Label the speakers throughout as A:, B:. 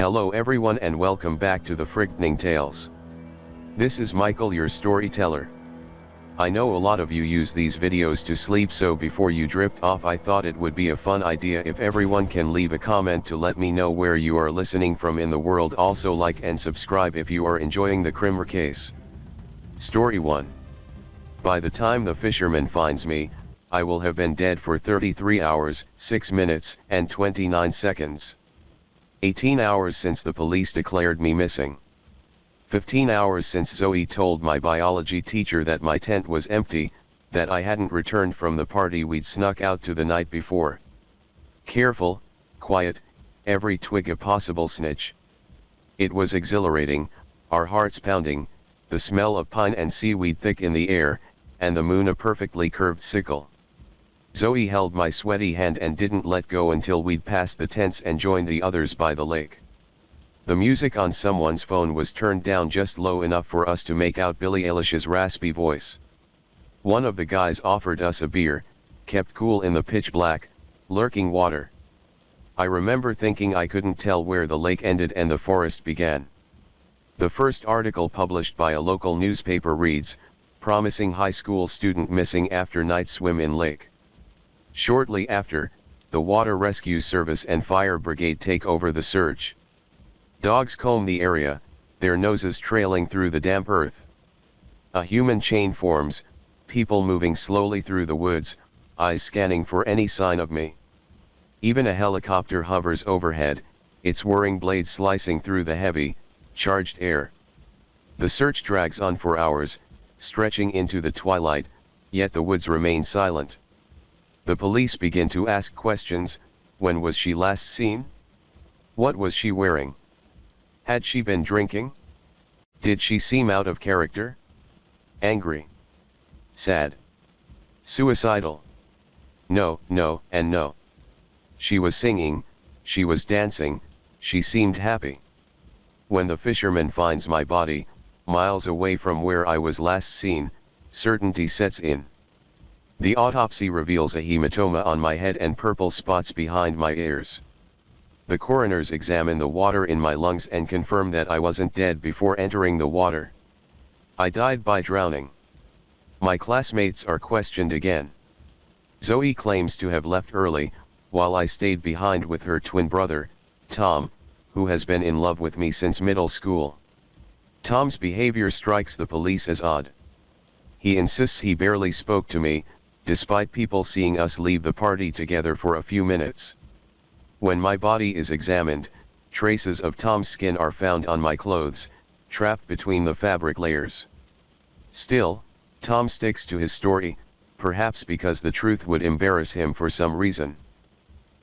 A: Hello everyone and welcome back to the Frightening Tales. This is Michael, your storyteller. I know a lot of you use these videos to sleep, so before you drift off I thought it would be a fun idea if everyone can leave a comment to let me know where you are listening from in the world. Also like and subscribe if you are enjoying the criminal case. Story 1. By the time the fisherman finds me, I will have been dead for 33 hours, 6 minutes, and 29 seconds. 18 hours since the police declared me missing. 15 hours since Zoe told my biology teacher that my tent was empty, that I hadn't returned from the party we'd snuck out to the night before. Careful, quiet, every twig a possible snitch. It was exhilarating, our hearts pounding, the smell of pine and seaweed thick in the air, and the moon a perfectly curved sickle. Zoe held my sweaty hand and didn't let go until we'd passed the tents and joined the others by the lake. The music on someone's phone was turned down just low enough for us to make out Billie Eilish's raspy voice. One of the guys offered us a beer, kept cool in the pitch black, lurking water. I remember thinking I couldn't tell where the lake ended and the forest began. The first article published by a local newspaper reads, "Promising high school student missing after night swim in lake." Shortly after, the Water Rescue Service and Fire Brigade take over the search. Dogs comb the area, their noses trailing through the damp earth. A human chain forms, people moving slowly through the woods, eyes scanning for any sign of me. Even a helicopter hovers overhead, its whirring blade slicing through the heavy, charged air. The search drags on for hours, stretching into the twilight, yet the woods remain silent. The police begin to ask questions. When was she last seen? What was she wearing? Had she been drinking? Did she seem out of character? Angry? Sad? Suicidal? No, no, and no. She was singing, she was dancing, she seemed happy. When the fisherman finds my body, miles away from where I was last seen, certainty sets in. The autopsy reveals a hematoma on my head and purple spots behind my ears. The coroners examine the water in my lungs and confirm that I wasn't dead before entering the water. I died by drowning. My classmates are questioned again. Zoe claims to have left early, while I stayed behind with her twin brother, Tom, who has been in love with me since middle school. Tom's behavior strikes the police as odd. He insists he barely spoke to me, despite people seeing us leave the party together for a few minutes. When my body is examined, traces of Tom's skin are found on my clothes, trapped between the fabric layers. Still, Tom sticks to his story, perhaps because the truth would embarrass him for some reason.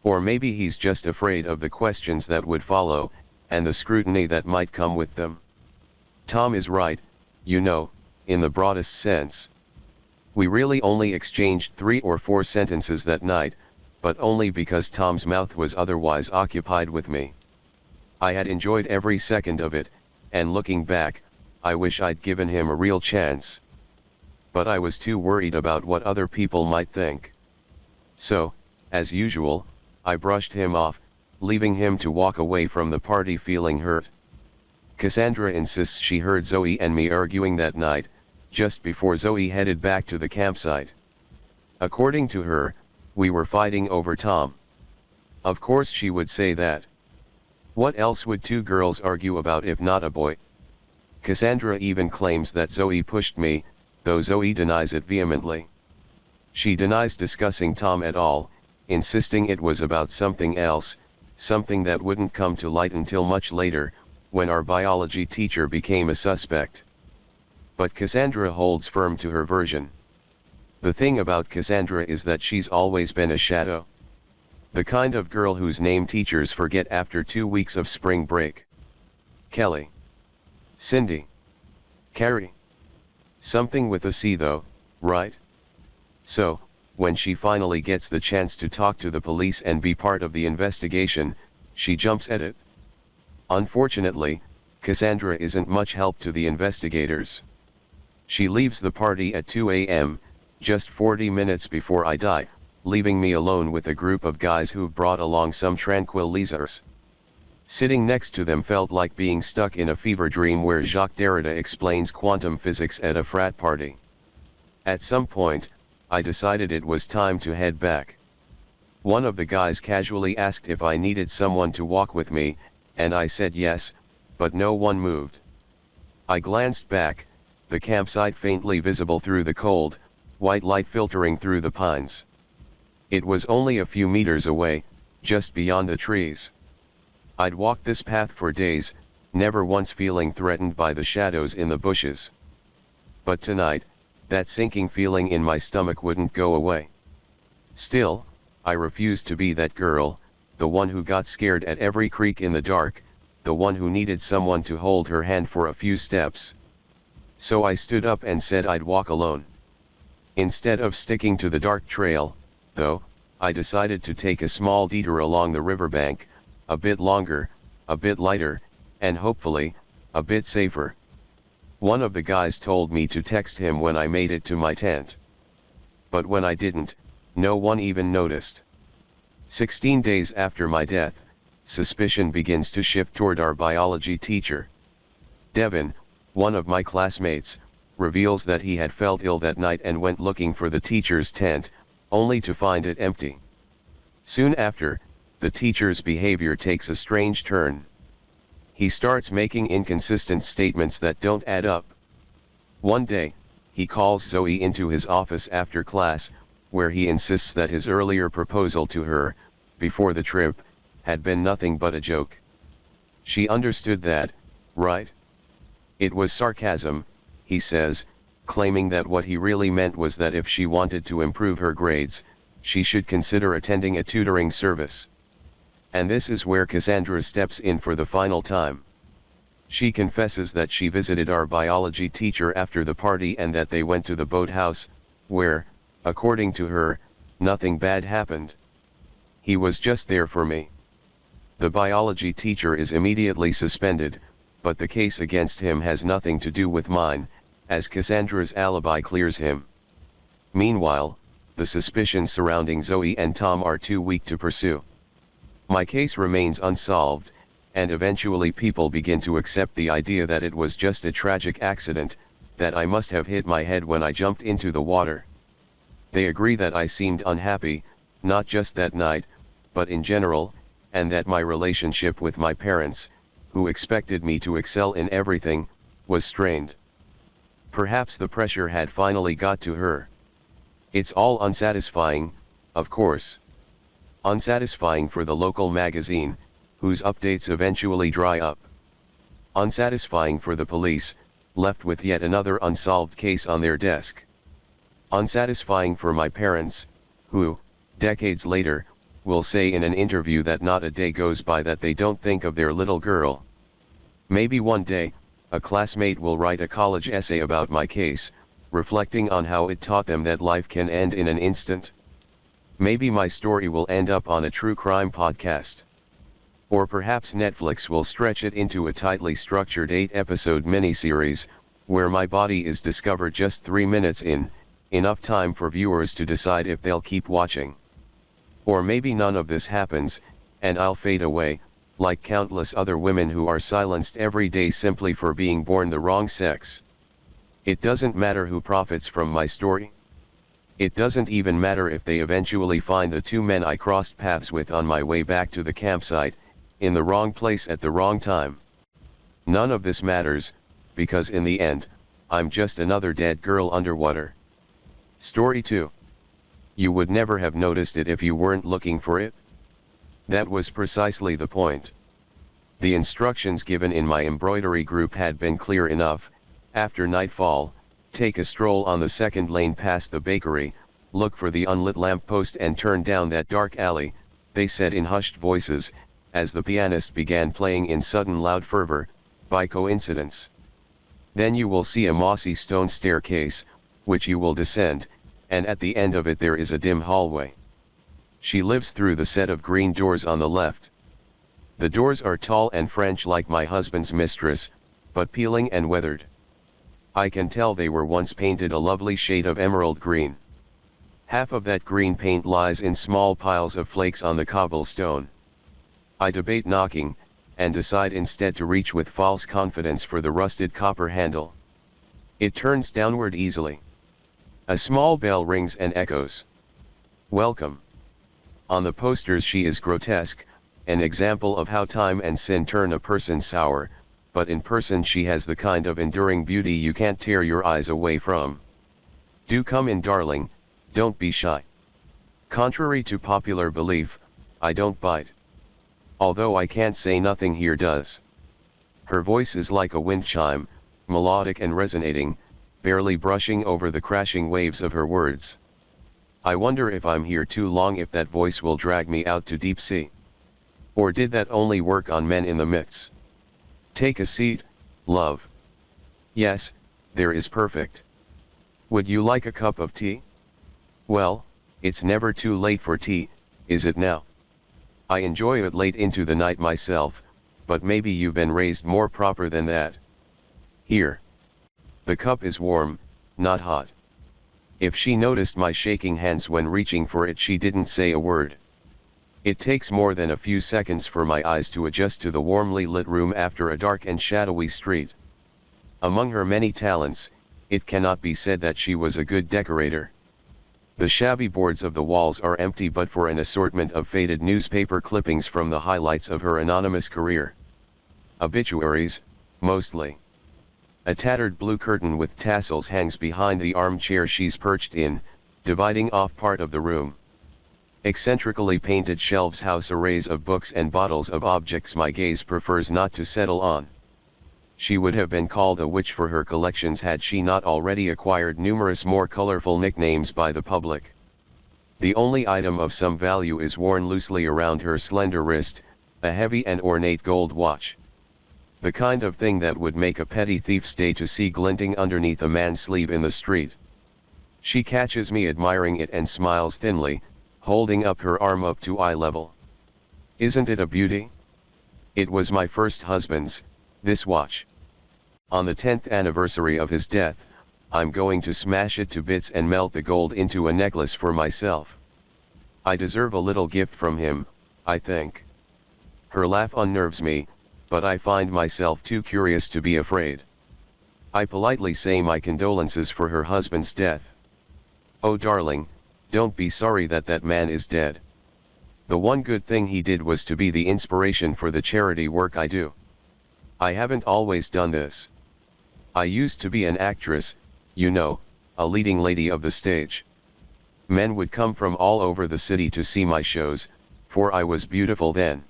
A: Or maybe he's just afraid of the questions that would follow, and the scrutiny that might come with them. Tom is right, you know, in the broadest sense. We really only exchanged 3 or 4 sentences that night, but only because Tom's mouth was otherwise occupied with me. I had enjoyed every second of it, and looking back, I wish I'd given him a real chance. But I was too worried about what other people might think. So, as usual, I brushed him off, leaving him to walk away from the party feeling hurt. Cassandra insists she heard Zoe and me arguing that night, just before Zoe headed back to the campsite. According to her, we were fighting over Tom. Of course she would say that. What else would 2 girls argue about if not a boy? Cassandra even claims that Zoe pushed me, though Zoe denies it vehemently. She denies discussing Tom at all, insisting it was about something else, something that wouldn't come to light until much later, when our biology teacher became a suspect. But Cassandra holds firm to her version. The thing about Cassandra is that she's always been a shadow. The kind of girl whose name teachers forget after 2 weeks of spring break. Kelly. Cindy. Carrie. Something with a C though, right? So, when she finally gets the chance to talk to the police and be part of the investigation, she jumps at it. Unfortunately, Cassandra isn't much help to the investigators. She leaves the party at 2 a.m., just 40 minutes before I die, leaving me alone with a group of guys who've brought along some tranquilizers. Sitting next to them felt like being stuck in a fever dream where Jacques Derrida explains quantum physics at a frat party. At some point, I decided it was time to head back. One of the guys casually asked if I needed someone to walk with me, and I said yes, but no one moved. I glanced back, the campsite faintly visible through the cold, white light filtering through the pines. It was only a few meters away, just beyond the trees. I'd walked this path for days, never once feeling threatened by the shadows in the bushes. But tonight, that sinking feeling in my stomach wouldn't go away. Still, I refused to be that girl, the one who got scared at every creak in the dark, the one who needed someone to hold her hand for a few steps. So I stood up and said I'd walk alone. Instead of sticking to the dark trail, though, I decided to take a small detour along the riverbank, a bit longer, a bit lighter, and hopefully, a bit safer. One of the guys told me to text him when I made it to my tent. But when I didn't, no one even noticed. 16 days after my death, suspicion begins to shift toward our biology teacher. Devin, one of my classmates, reveals that he had felt ill that night and went looking for the teacher's tent, only to find it empty. Soon after, the teacher's behavior takes a strange turn. He starts making inconsistent statements that don't add up. One day, he calls Zoe into his office after class, where he insists that his earlier proposal to her, before the trip, had been nothing but a joke. She understood that, right? It was sarcasm, he says, claiming that what he really meant was that if she wanted to improve her grades, she should consider attending a tutoring service. And this is where Cassandra steps in for the final time. She confesses that she visited our biology teacher after the party and that they went to the boathouse, where, according to her, nothing bad happened. He was just there for me. The biology teacher is immediately suspended, but the case against him has nothing to do with mine, as Cassandra's alibi clears him. Meanwhile, the suspicions surrounding Zoe and Tom are too weak to pursue. My case remains unsolved, and eventually people begin to accept the idea that it was just a tragic accident, that I must have hit my head when I jumped into the water. They agree that I seemed unhappy, not just that night, but in general, and that my relationship with my parents, who expected me to excel in everything, was strained. Perhaps the pressure had finally got to her. It's all unsatisfying, of course. Unsatisfying for the local magazine, whose updates eventually dry up. Unsatisfying for the police, left with yet another unsolved case on their desk. Unsatisfying for my parents, who, decades later, will say in an interview that not a day goes by that they don't think of their little girl. Maybe one day, a classmate will write a college essay about my case, reflecting on how it taught them that life can end in an instant. Maybe my story will end up on a true crime podcast. Or perhaps Netflix will stretch it into a tightly structured 8-episode miniseries, where my body is discovered just 3 minutes in, enough time for viewers to decide if they'll keep watching. Or maybe none of this happens, and I'll fade away, like countless other women who are silenced every day simply for being born the wrong sex. It doesn't matter who profits from my story. It doesn't even matter if they eventually find the 2 men I crossed paths with on my way back to the campsite, in the wrong place at the wrong time. None of this matters, because in the end, I'm just another dead girl underwater. Story 2. You would never have noticed it if you weren't looking for it. That was precisely the point. The instructions given in my embroidery group had been clear enough. After nightfall, take a stroll on the second lane past the bakery, look for the unlit lamppost and turn down that dark alley, they said in hushed voices, as the pianist began playing in sudden loud fervor, by coincidence. Then you will see a mossy stone staircase, which you will descend, and at the end of it there is a dim hallway. She lives through the set of green doors on the left. The doors are tall and French like my husband's mistress, but peeling and weathered. I can tell they were once painted a lovely shade of emerald green. Half of that green paint lies in small piles of flakes on the cobblestone. I debate knocking, and decide instead to reach with false confidence for the rusted copper handle. It turns downward easily. A small bell rings and echoes. Welcome. On the posters she is grotesque, an example of how time and sin turn a person sour, but in person she has the kind of enduring beauty you can't tear your eyes away from. Do come in, darling, don't be shy. Contrary to popular belief, I don't bite. Although I can't say nothing here does. Her voice is like a wind chime, melodic and resonating, barely brushing over the crashing waves of her words. I wonder if I'm here too long if that voice will drag me out to deep sea. Or did that only work on men in the myths? Take a seat, love. Yes, there is perfect. Would you like a cup of tea? Well, it's never too late for tea, is it now? I enjoy it late into the night myself, but maybe you've been raised more proper than that. Here. The cup is warm, not hot. If she noticed my shaking hands when reaching for it, she didn't say a word. It takes more than a few seconds for my eyes to adjust to the warmly lit room after a dark and shadowy street. Among her many talents, it cannot be said that she was a good decorator. The shabby boards of the walls are empty but for an assortment of faded newspaper clippings from the highlights of her anonymous career. Obituaries, mostly. A tattered blue curtain with tassels hangs behind the armchair she's perched in, dividing off part of the room. Eccentrically painted shelves house arrays of books and bottles of objects my gaze prefers not to settle on. She would have been called a witch for her collections had she not already acquired numerous more colorful nicknames by the public. The only item of some value is worn loosely around her slender wrist, a heavy and ornate gold watch. The kind of thing that would make a petty thief stay to see glinting underneath a man's sleeve in the street. She catches me admiring it and smiles thinly, holding up her arm up to eye level. Isn't it a beauty? It was my first husband's, this watch. On the 10th anniversary of his death, I'm going to smash it to bits and melt the gold into a necklace for myself. I deserve a little gift from him, I think. Her laugh unnerves me, but I find myself too curious to be afraid. I politely say my condolences for her husband's death. Oh darling, don't be sorry that that man is dead. The one good thing he did was to be the inspiration for the charity work I do. I haven't always done this. I used to be an actress, you know, a leading lady of the stage. Men would come from all over the city to see my shows, for I was beautiful then.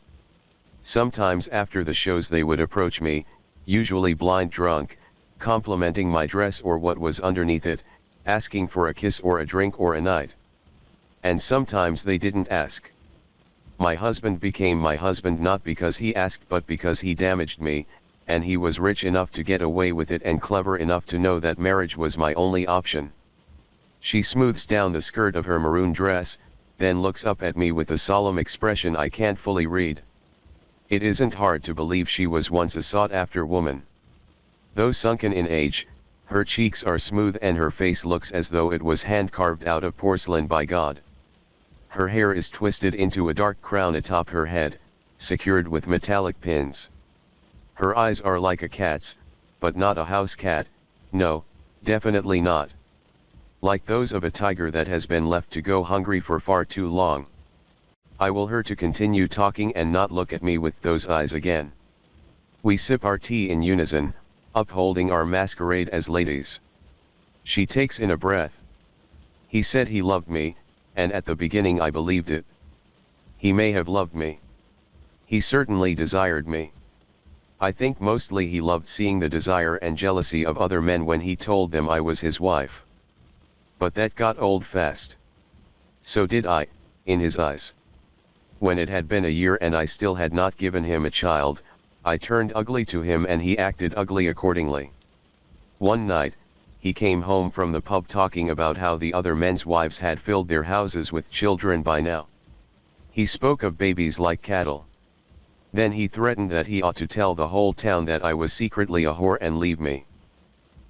A: Sometimes after the shows they would approach me, usually blind drunk, complimenting my dress or what was underneath it, asking for a kiss or a drink or a night. And sometimes they didn't ask. My husband became my husband not because he asked but because he damaged me, and he was rich enough to get away with it and clever enough to know that marriage was my only option. She smooths down the skirt of her maroon dress, then looks up at me with a solemn expression I can't fully read. It isn't hard to believe she was once a sought-after woman. Though sunken in age, her cheeks are smooth and her face looks as though it was hand-carved out of porcelain by God. Her hair is twisted into a dark crown atop her head, secured with metallic pins. Her eyes are like a cat's, but not a house cat, no, definitely not. Like those of a tiger that has been left to go hungry for far too long. I will her to continue talking and not look at me with those eyes again. We sip our tea in unison, upholding our masquerade as ladies. She takes in a breath. He said he loved me, and at the beginning I believed it. He may have loved me. He certainly desired me. I think mostly he loved seeing the desire and jealousy of other men when he told them I was his wife. But that got old fast. So did I, in his eyes. When it had been a year and I still had not given him a child, I turned ugly to him and he acted ugly accordingly. One night, he came home from the pub talking about how the other men's wives had filled their houses with children by now. He spoke of babies like cattle. Then he threatened that he ought to tell the whole town that I was secretly a whore and leave me.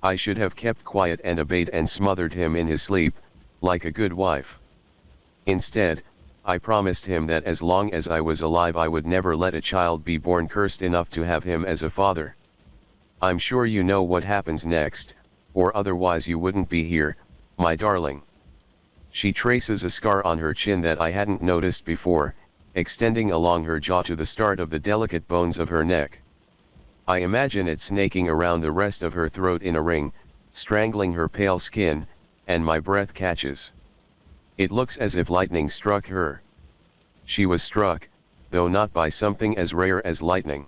A: I should have kept quiet and obeyed and smothered him in his sleep, like a good wife. Instead, I promised him that as long as I was alive I would never let a child be born cursed enough to have him as a father. I'm sure you know what happens next, or otherwise you wouldn't be here, my darling. She traces a scar on her chin that I hadn't noticed before, extending along her jaw to the start of the delicate bones of her neck. I imagine it snaking around the rest of her throat in a ring, strangling her pale skin, and my breath catches. It looks as if lightning struck her. She was struck, though not by something as rare as lightning.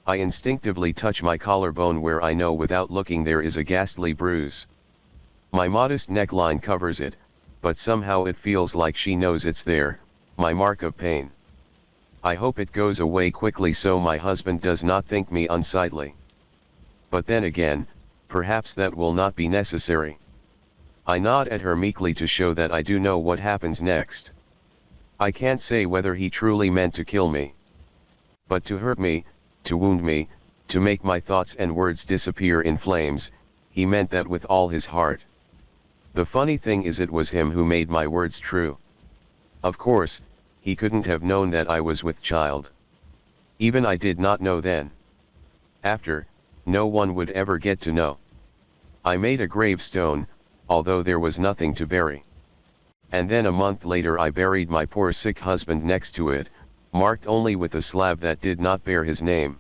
A: I instinctively touch my collarbone where I know without looking there is a ghastly bruise. My modest neckline covers it, but somehow it feels like she knows it's there, my mark of pain. I hope it goes away quickly so my husband does not think me unsightly. But then again, perhaps that will not be necessary. I nod at her meekly to show that I do know what happens next. I can't say whether he truly meant to kill me. But to hurt me, to wound me, to make my thoughts and words disappear in flames, he meant that with all his heart. The funny thing is it was him who made my words true. Of course, he couldn't have known that I was with child. Even I did not know then. After, no one would ever get to know. I made a gravestone, although there was nothing to bury. And then a month later I buried my poor sick husband next to it, marked only with a slab that did not bear his name.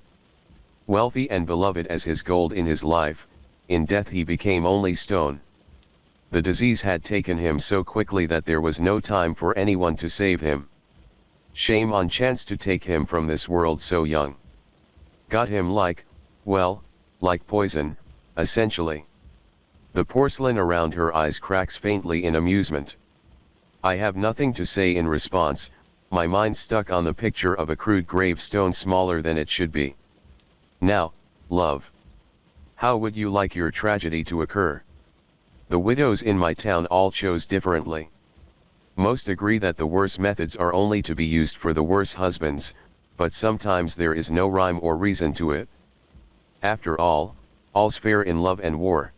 A: Wealthy and beloved as his gold in his life, in death he became only stone. The disease had taken him so quickly that there was no time for anyone to save him. Shame on chance to take him from this world so young. Got him like poison, essentially. The porcelain around her eyes cracks faintly in amusement. I have nothing to say in response, my mind stuck on the picture of a crude gravestone smaller than it should be. Now, love. How would you like your tragedy to occur? The widows in my town all chose differently. Most agree that the worse methods are only to be used for the worse husbands, but sometimes there is no rhyme or reason to it. After all, all's fair in love and war.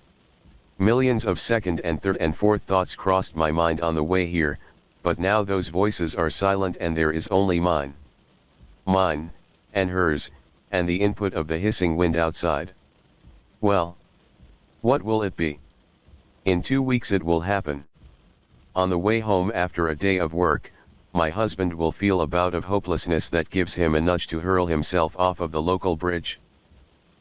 A: Millions of second and third and fourth thoughts crossed my mind on the way here, but now those voices are silent and there is only mine. Mine, and hers, and the input of the hissing wind outside. Well, what will it be? In 2 weeks it will happen. On the way home after a day of work, my husband will feel a bout of hopelessness that gives him a nudge to hurl himself off of the local bridge.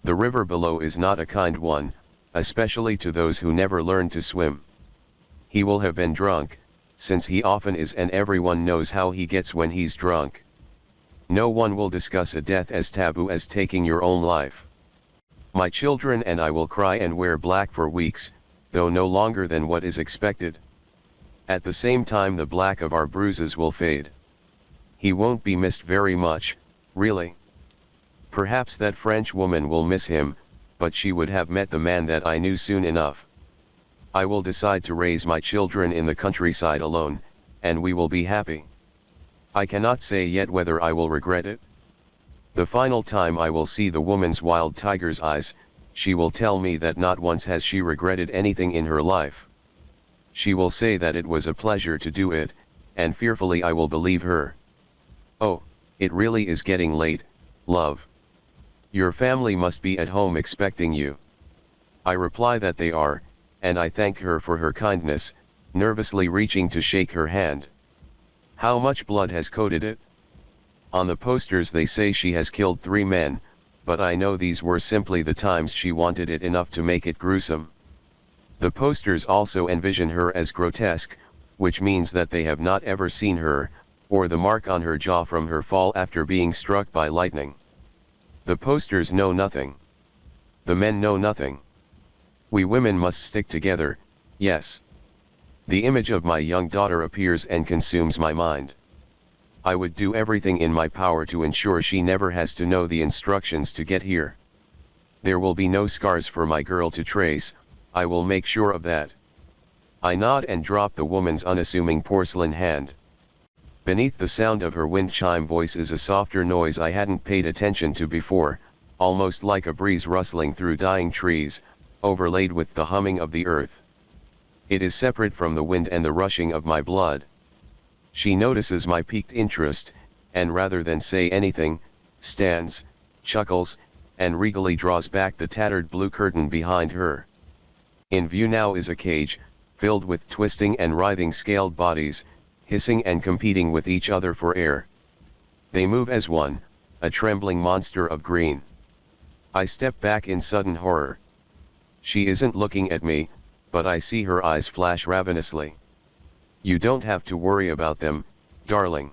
A: The river below is not a kind one, especially to those who never learn to swim. He will have been drunk, since he often is, and everyone knows how he gets when he's drunk. No one will discuss a death as taboo as taking your own life. My children and I will cry and wear black for weeks, though no longer than what is expected. At the same time the black of our bruises will fade. He won't be missed very much, really. Perhaps that French woman will miss him, but she would have met the man that I knew soon enough. I will decide to raise my children in the countryside alone, and we will be happy. I cannot say yet whether I will regret it. The final time I will see the woman's wild tiger's eyes, she will tell me that not once has she regretted anything in her life. She will say that it was a pleasure to do it, and fearfully I will believe her. Oh, it really is getting late, love. Your family must be at home expecting you. I reply that they are, and I thank her for her kindness, nervously reaching to shake her hand. How much blood has coated it? On the posters they say she has killed 3 men, but I know these were simply the times she wanted it enough to make it gruesome. The posters also envision her as grotesque, which means that they have not ever seen her, or the mark on her jaw from her fall after being struck by lightning. The posters know nothing. The men know nothing. We women must stick together, yes. The image of my young daughter appears and consumes my mind. I would do everything in my power to ensure she never has to know the instructions to get here. There will be no scars for my girl to trace, I will make sure of that. I nod and drop the woman's unassuming porcelain hand. Beneath the sound of her wind chime voice is a softer noise I hadn't paid attention to before, almost like a breeze rustling through dying trees, overlaid with the humming of the earth. It is separate from the wind and the rushing of my blood. She notices my piqued interest, and rather than say anything, stands, chuckles, and regally draws back the tattered blue curtain behind her. In view now is a cage, filled with twisting and writhing scaled bodies, hissing and competing with each other for air. They move as one, a trembling monster of green. I step back in sudden horror. She isn't looking at me, but I see her eyes flash ravenously. You don't have to worry about them, darling.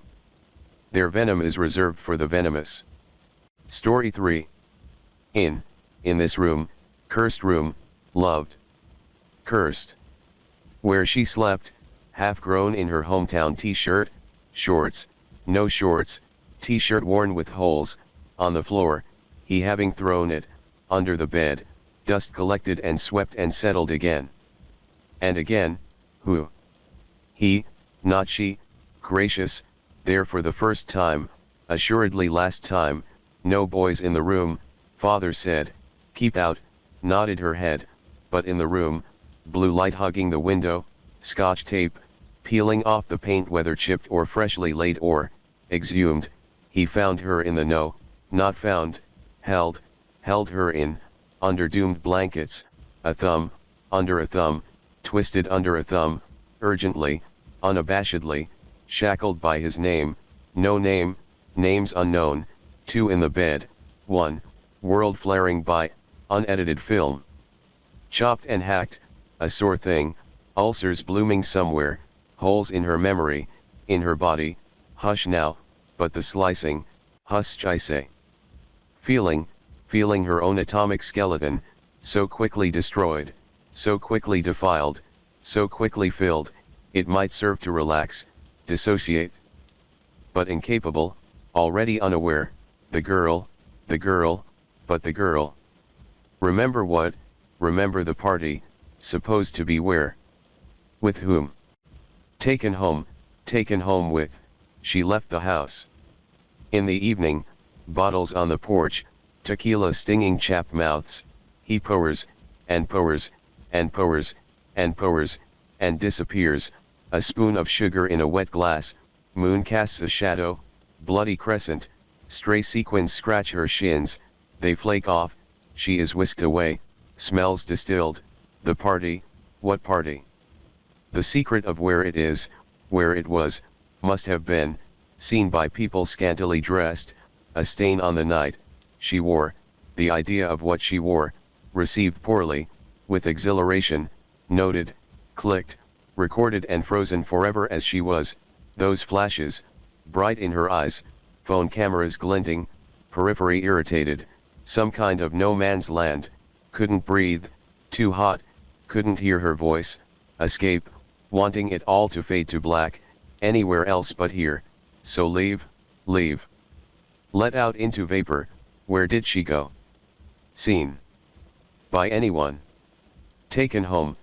A: Their venom is reserved for the venomous. Story 3. In this room, cursed room, loved. Cursed. Where she slept, half grown in her hometown t-shirt, shorts, no shorts, t-shirt worn with holes, on the floor, he having thrown it, under the bed, dust collected and swept and settled again. And again, who? He, not she, gracious, there for the first time, assuredly last time, no boys in the room, father said, keep out, nodded her head, but in the room, blue light hugging the window, scotch tape, peeling off the paint whether chipped or freshly laid or, exhumed, he found her in the know, not found, held her in, under doomed blankets, a thumb, under a thumb, twisted under a thumb, urgently, unabashedly, shackled by his name, no name, names unknown, 2 in the bed, 1, world flaring by, unedited film. Chopped and hacked, a sore thing, ulcers blooming somewhere, holes in her memory, in her body, hush now, but the slicing, hush I say. Feeling her own atomic skeleton, so quickly destroyed, so quickly defiled, so quickly filled, it might serve to relax, dissociate. But incapable, already unaware, the girl, but the girl. Remember what? Remember the party, supposed to be where? With whom? Taken home with, she left the house. In the evening, bottles on the porch, tequila stinging chapped mouths, he powers, and powers, and powers, and powers, and disappears, a spoon of sugar in a wet glass, moon casts a shadow, bloody crescent, stray sequins scratch her shins, they flake off, she is whisked away, smells distilled, the party, what party? The secret of where it is, where it was, must have been, seen by people scantily dressed, a stain on the night, she wore, the idea of what she wore, received poorly, with exhilaration, noted, clicked, recorded and frozen forever as she was, those flashes, bright in her eyes, phone cameras glinting, periphery irritated, some kind of no man's land, couldn't breathe, too hot, couldn't hear her voice, escape, wanting it all to fade to black, anywhere else but here, so leave. Let out into vapor, where did she go? Seen. By anyone. Taken home,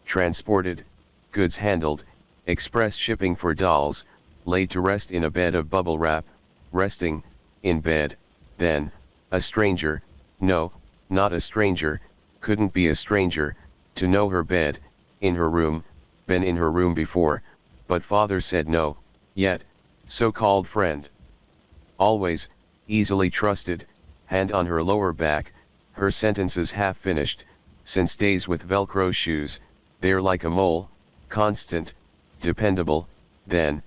A: transported, goods handled, express shipping for dolls, laid to rest in a bed of bubble wrap, resting, in bed, then, a stranger, no, not a stranger, couldn't be a stranger, to know her bed, in her room, been in her room before, but father said no, yet, so-called friend. Always, easily trusted, hand on her lower back, her sentences half finished, since days with Velcro shoes, there like a mole, constant, dependable, then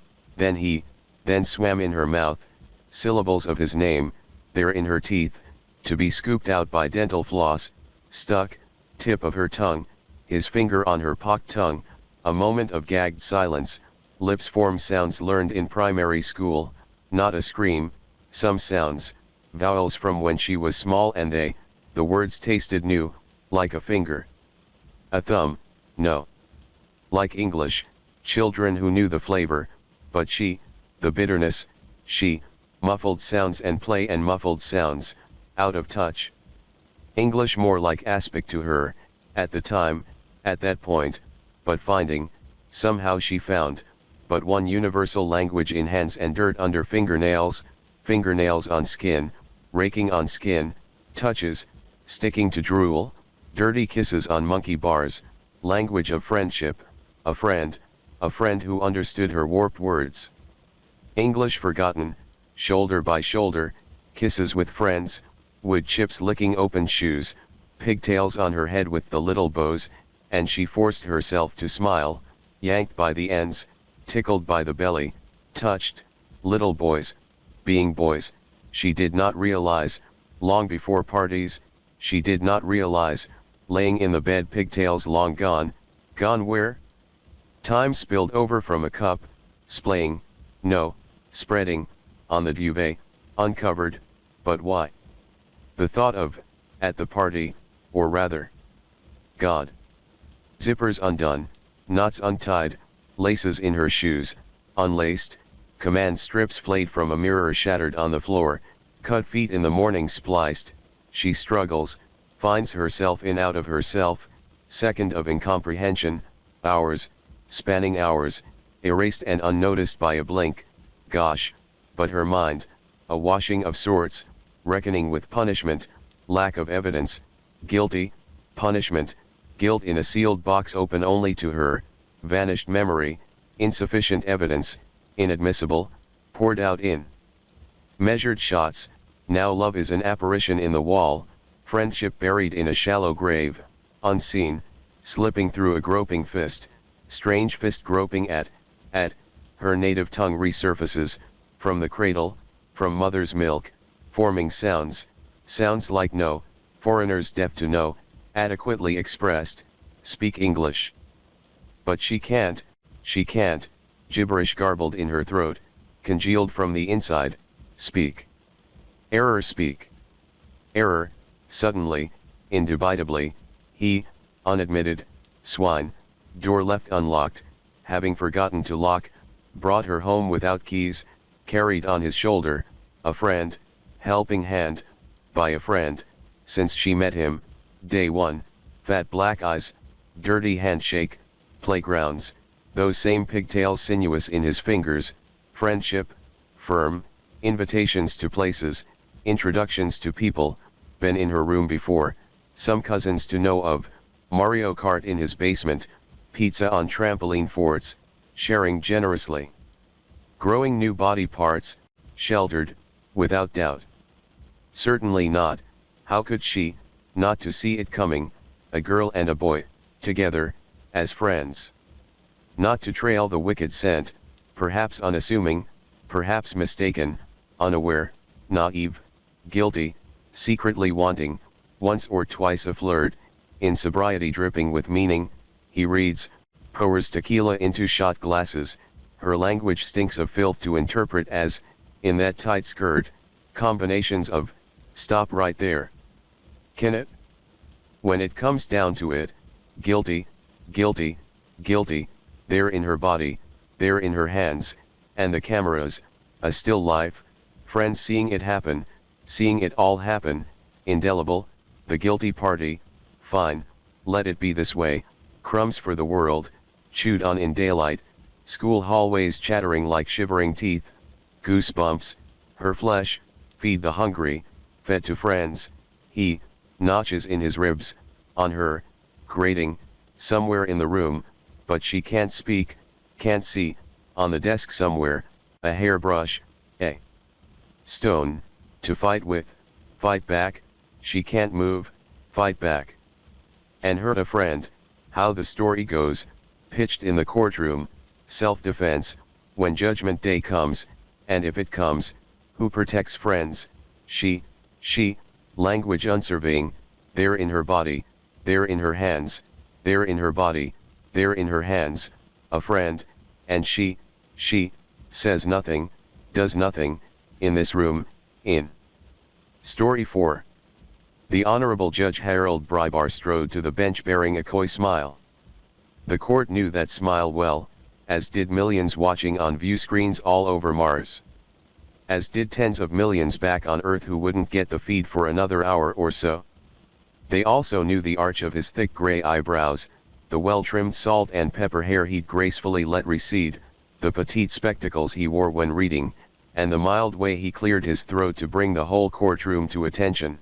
A: swam in her mouth, syllables of his name, there in her teeth, to be scooped out by dental floss, stuck, tip of her tongue, his finger on her pocked tongue, a moment of gagged silence, lips form sounds learned in primary school, not a scream, some sounds, vowels from when she was small and the words tasted new, like a finger. A thumb, no. Like English, children who knew the flavor, but she, the bitterness, she, muffled sounds and play and muffled sounds, out of touch. English more like aspic to her, at the time, at that point, but finding, somehow she found, but one universal language in hands and dirt under fingernails, fingernails on skin, raking on skin, touches, sticking to drool, dirty kisses on monkey bars, language of friendship, a a friend who understood her warped words. English forgotten, shoulder by shoulder, kisses with friends, wood chips licking open shoes, pigtails on her head with the little bows, and she forced herself to smile, yanked by the ends, tickled by the belly, touched, little boys, being boys, she did not realize, long before parties, she did not realize, laying in the bed pigtails long gone, gone where? Time spilled over from a cup, splaying, no, spreading, on the duvet, uncovered, but why? The thought of, at the party, or rather, God. Zippers undone, knots untied, laces in her shoes, unlaced, command strips flayed from a mirror shattered on the floor, cut feet in the morning spliced, she struggles, finds herself in out of herself, second of incomprehension, hours, spanning hours, erased and unnoticed by a blink, gosh, but her mind, a washing of sorts, reckoning with punishment, lack of evidence, guilty, punishment, guilt in a sealed box open only to her, vanished memory, insufficient evidence, inadmissible, poured out in measured shots, now love is an apparition in the wall, friendship buried in a shallow grave, unseen, slipping through a groping fist, strange fist groping at, her native tongue resurfaces, from the cradle, from mother's milk, forming sounds, sounds like no, foreigners deaf to no, adequately expressed, speak English. But she can't, gibberish garbled in her throat, congealed from the inside, speak. Error speak. Error, suddenly, indubitably, he, unadmitted, swine, door left unlocked, having forgotten to lock, brought her home without keys, carried on his shoulder, a friend, helping hand, by a friend, since she met him, day one, fat black eyes, dirty handshake, playgrounds, those same pigtails sinuous in his fingers, friendship, firm, invitations to places, introductions to people, been in her room before, some cousins to know of, Mario Kart in his basement, pizza on trampoline forts, sharing generously. Growing new body parts, sheltered, without doubt. Certainly not, how could she, not to see it coming, a girl and a boy, together, as friends. Not to trail the wicked scent, perhaps unassuming, perhaps mistaken, unaware, naive, guilty, secretly wanting, once or twice a flirt, in sobriety dripping with meaning, he reads, pours tequila into shot glasses, her language stinks of filth to interpret as, in that tight skirt, combinations of, stop right there. Can it? When it comes down to it, guilty, guilty, guilty, there in her body, there in her hands, and the cameras, a still life, friends seeing it happen, seeing it all happen, indelible, the guilty party, fine, let it be this way, crumbs for the world, chewed on in daylight, school hallways chattering like shivering teeth, goosebumps, her flesh, feed the hungry, fed to friends, he, notches in his ribs, on her, grating, somewhere in the room, but she can't speak, can't see, on the desk somewhere, a hairbrush, a stone, to fight with, fight back, she can't move, fight back. And hurt a friend, how the story goes, pitched in the courtroom, self-defense, when judgment day comes, and if it comes, who protects friends, she, language unsurveying, there in her body, there in her hands, there in her body, there in her hands, a friend, and she, says nothing, does nothing, in this room, in. Story 4. The Honorable Judge Harold Brybar strode to the bench bearing a coy smile. The court knew that smile well, as did millions watching on view screens all over Mars. As did tens of millions back on Earth who wouldn't get the feed for another hour or so. They also knew the arch of his thick gray eyebrows, the well-trimmed salt and pepper hair he'd gracefully let recede, the petite spectacles he wore when reading, and the mild way he cleared his throat to bring the whole courtroom to attention.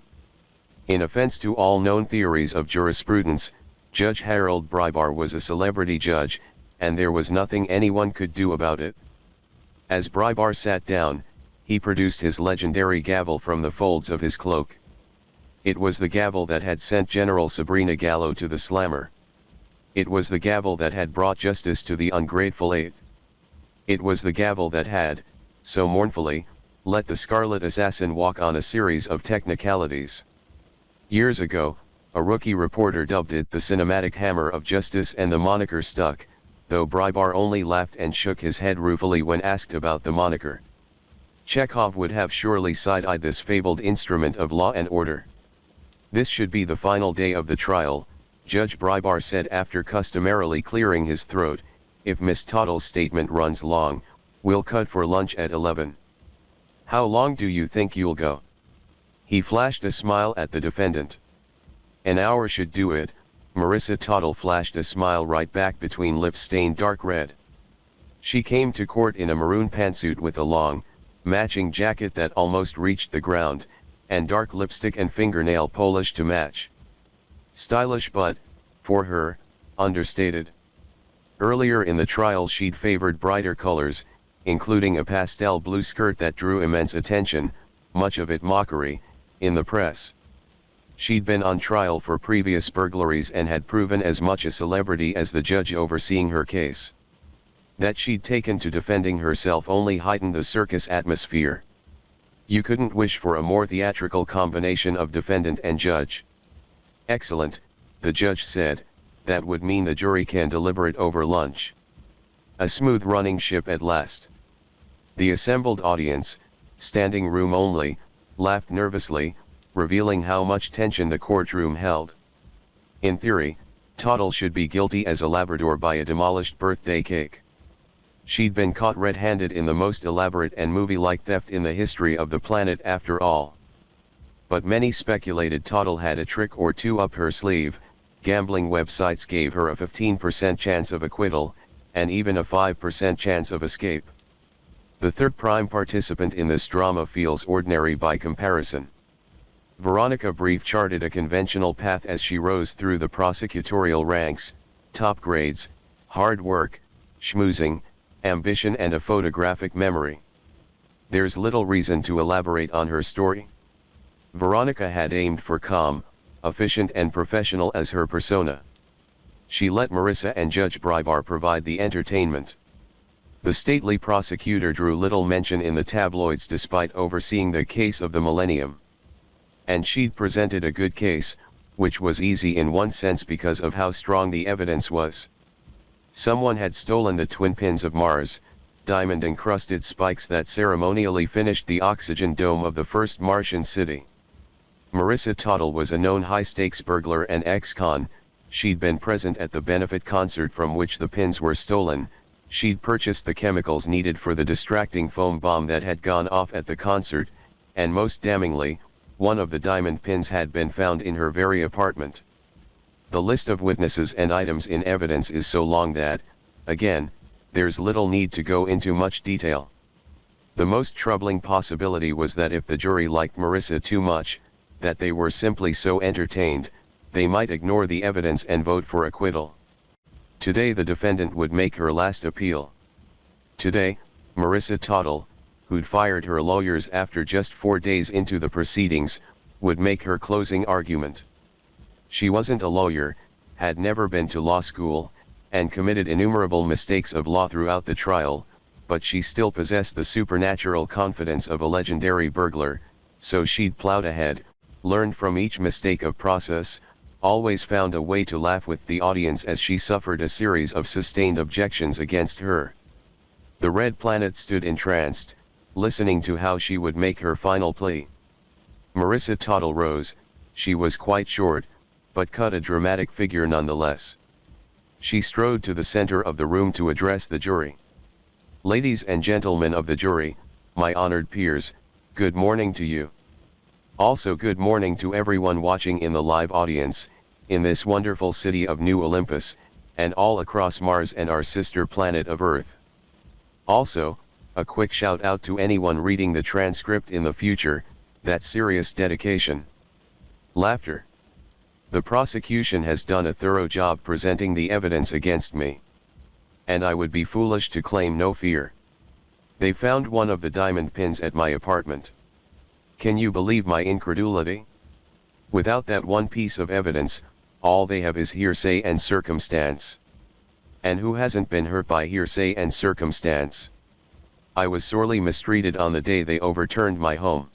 A: In offense to all known theories of jurisprudence, Judge Harold Brybar was a celebrity judge, and there was nothing anyone could do about it. As Brybar sat down, he produced his legendary gavel from the folds of his cloak. It was the gavel that had sent General Sabrina Gallo to the slammer. It was the gavel that had brought justice to the ungrateful eight. It was the gavel that had, so mournfully, let the Scarlet Assassin walk on a series of technicalities. Years ago, a rookie reporter dubbed it the cinematic hammer of justice, and the moniker stuck, though Brybar only laughed and shook his head ruefully when asked about the moniker. Chekhov would have surely side-eyed this fabled instrument of law and order. "This should be the final day of the trial," Judge Brybar said after customarily clearing his throat. "If Miss Toddle's statement runs long, we'll cut for lunch at 11. How long do you think you'll go?" He flashed a smile at the defendant. "An hour should do it." Marissa Toddle flashed a smile right back between lips stained dark red. She came to court in a maroon pantsuit with a long, matching jacket that almost reached the ground, and dark lipstick and fingernail polish to match. Stylish but, for her, understated. Earlier in the trial she'd favored brighter colors, including a pastel blue skirt that drew immense attention, much of it mockery, in the press. She'd been on trial for previous burglaries and had proven as much a celebrity as the judge overseeing her case. That she'd taken to defending herself only heightened the circus atmosphere. You couldn't wish for a more theatrical combination of defendant and judge. "Excellent," the judge said, "that would mean the jury can deliberate over lunch. A smooth running ship at last." The assembled audience, standing room only, laughed nervously, revealing how much tension the courtroom held. In theory, Toddle should be guilty as a Labrador by a demolished birthday cake. She'd been caught red-handed in the most elaborate and movie-like theft in the history of the planet after all. But many speculated Toddle had a trick or two up her sleeve. Gambling websites gave her a 15% chance of acquittal, and even a 5% chance of escape. The third prime participant in this drama feels ordinary by comparison. Veronica Brief charted a conventional path as she rose through the prosecutorial ranks: top grades, hard work, schmoozing, ambition and a photographic memory. There's little reason to elaborate on her story. Veronica had aimed for calm, efficient and professional as her persona. She let Marissa and Judge Brybar provide the entertainment. The stately prosecutor drew little mention in the tabloids despite overseeing the case of the millennium. And she'd presented a good case, which was easy in one sense because of how strong the evidence was. Someone had stolen the twin pins of Mars, diamond-encrusted spikes that ceremonially finished the oxygen dome of the first Martian city. Marissa Toddle was a known high-stakes burglar and ex-con. She'd been present at the benefit concert from which the pins were stolen. She'd purchased the chemicals needed for the distracting foam bomb that had gone off at the concert, and most damningly, one of the diamond pins had been found in her very apartment. The list of witnesses and items in evidence is so long that, again, there's little need to go into much detail. The most troubling possibility was that if the jury liked Marissa too much, that they were simply so entertained, they might ignore the evidence and vote for acquittal. Today the defendant would make her last appeal. Today, Marissa Toddle, who'd fired her lawyers after just 4 days into the proceedings, would make her closing argument. She wasn't a lawyer, had never been to law school, and committed innumerable mistakes of law throughout the trial, but she still possessed the supernatural confidence of a legendary burglar, so she'd plowed ahead, learned from each mistake of process, always found a way to laugh with the audience as she suffered a series of sustained objections against her. The Red Planet stood entranced, listening to how she would make her final plea. Marissa Toddle rose. She was quite short, but cut a dramatic figure nonetheless. She strode to the center of the room to address the jury. "Ladies and gentlemen of the jury, my honored peers, good morning to you. Also good morning to everyone watching in the live audience, in this wonderful city of New Olympus, and all across Mars and our sister planet of Earth. Also, a quick shout out to anyone reading the transcript in the future, that serious dedication." Laughter. "The prosecution has done a thorough job presenting the evidence against me. and I would be foolish to claim no fear. They found one of the diamond pins at my apartment. Can you believe my incredulity? Without that one piece of evidence, all they have is hearsay and circumstance. And who hasn't been hurt by hearsay and circumstance? I was sorely mistreated on the day they overturned my home.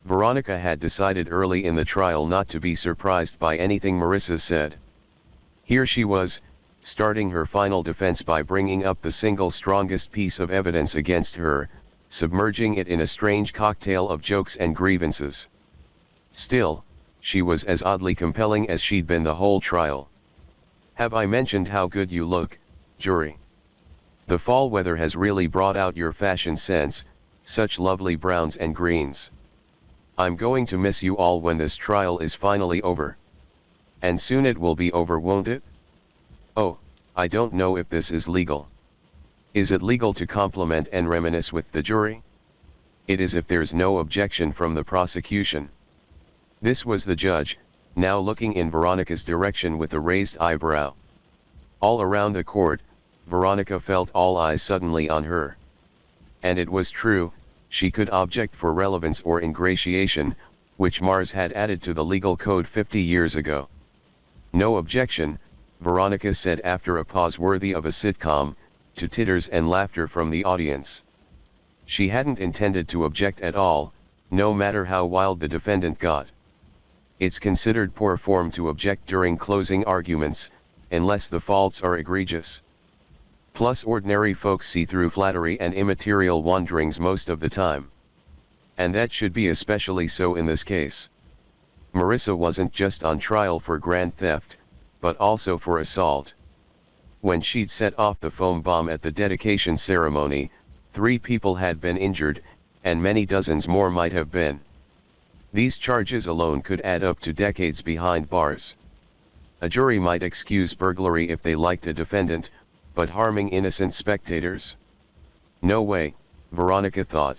A: Veronica had decided early in the trial not to be surprised by anything Marissa said. Here she was, starting her final defense by bringing up the single strongest piece of evidence against her, submerging it in a strange cocktail of jokes and grievances. Still, she was as oddly compelling as she'd been the whole trial. Have I mentioned how good you look, jury? The fall weather has really brought out your fashion sense, such lovely browns and greens. I'm going to miss you all when this trial is finally over. And soon it will be over, won't it? Oh, I don't know if this is legal. Is it legal to compliment and reminisce with the jury? It is if there's no objection from the prosecution. This was the judge, now looking in Veronica's direction with a raised eyebrow. All around the court, Veronica felt all eyes suddenly on her. And it was true, she could object for relevance or ingratiation, which Mars had added to the legal code 50 years ago. No objection, Veronica said after a pause worthy of a sitcom, to titters and laughter from the audience. She hadn't intended to object at all, no matter how wild the defendant got. It's considered poor form to object during closing arguments, unless the faults are egregious. Plus ordinary folks see through flattery and immaterial wanderings most of the time. And that should be especially so in this case. Marissa wasn't just on trial for grand theft, but also for assault. When she'd set off the foam bomb at the dedication ceremony, 3 people had been injured, and many dozens more might have been. These charges alone could add up to decades behind bars. A jury might excuse burglary if they liked a defendant, but harming innocent spectators? No way, Veronica thought.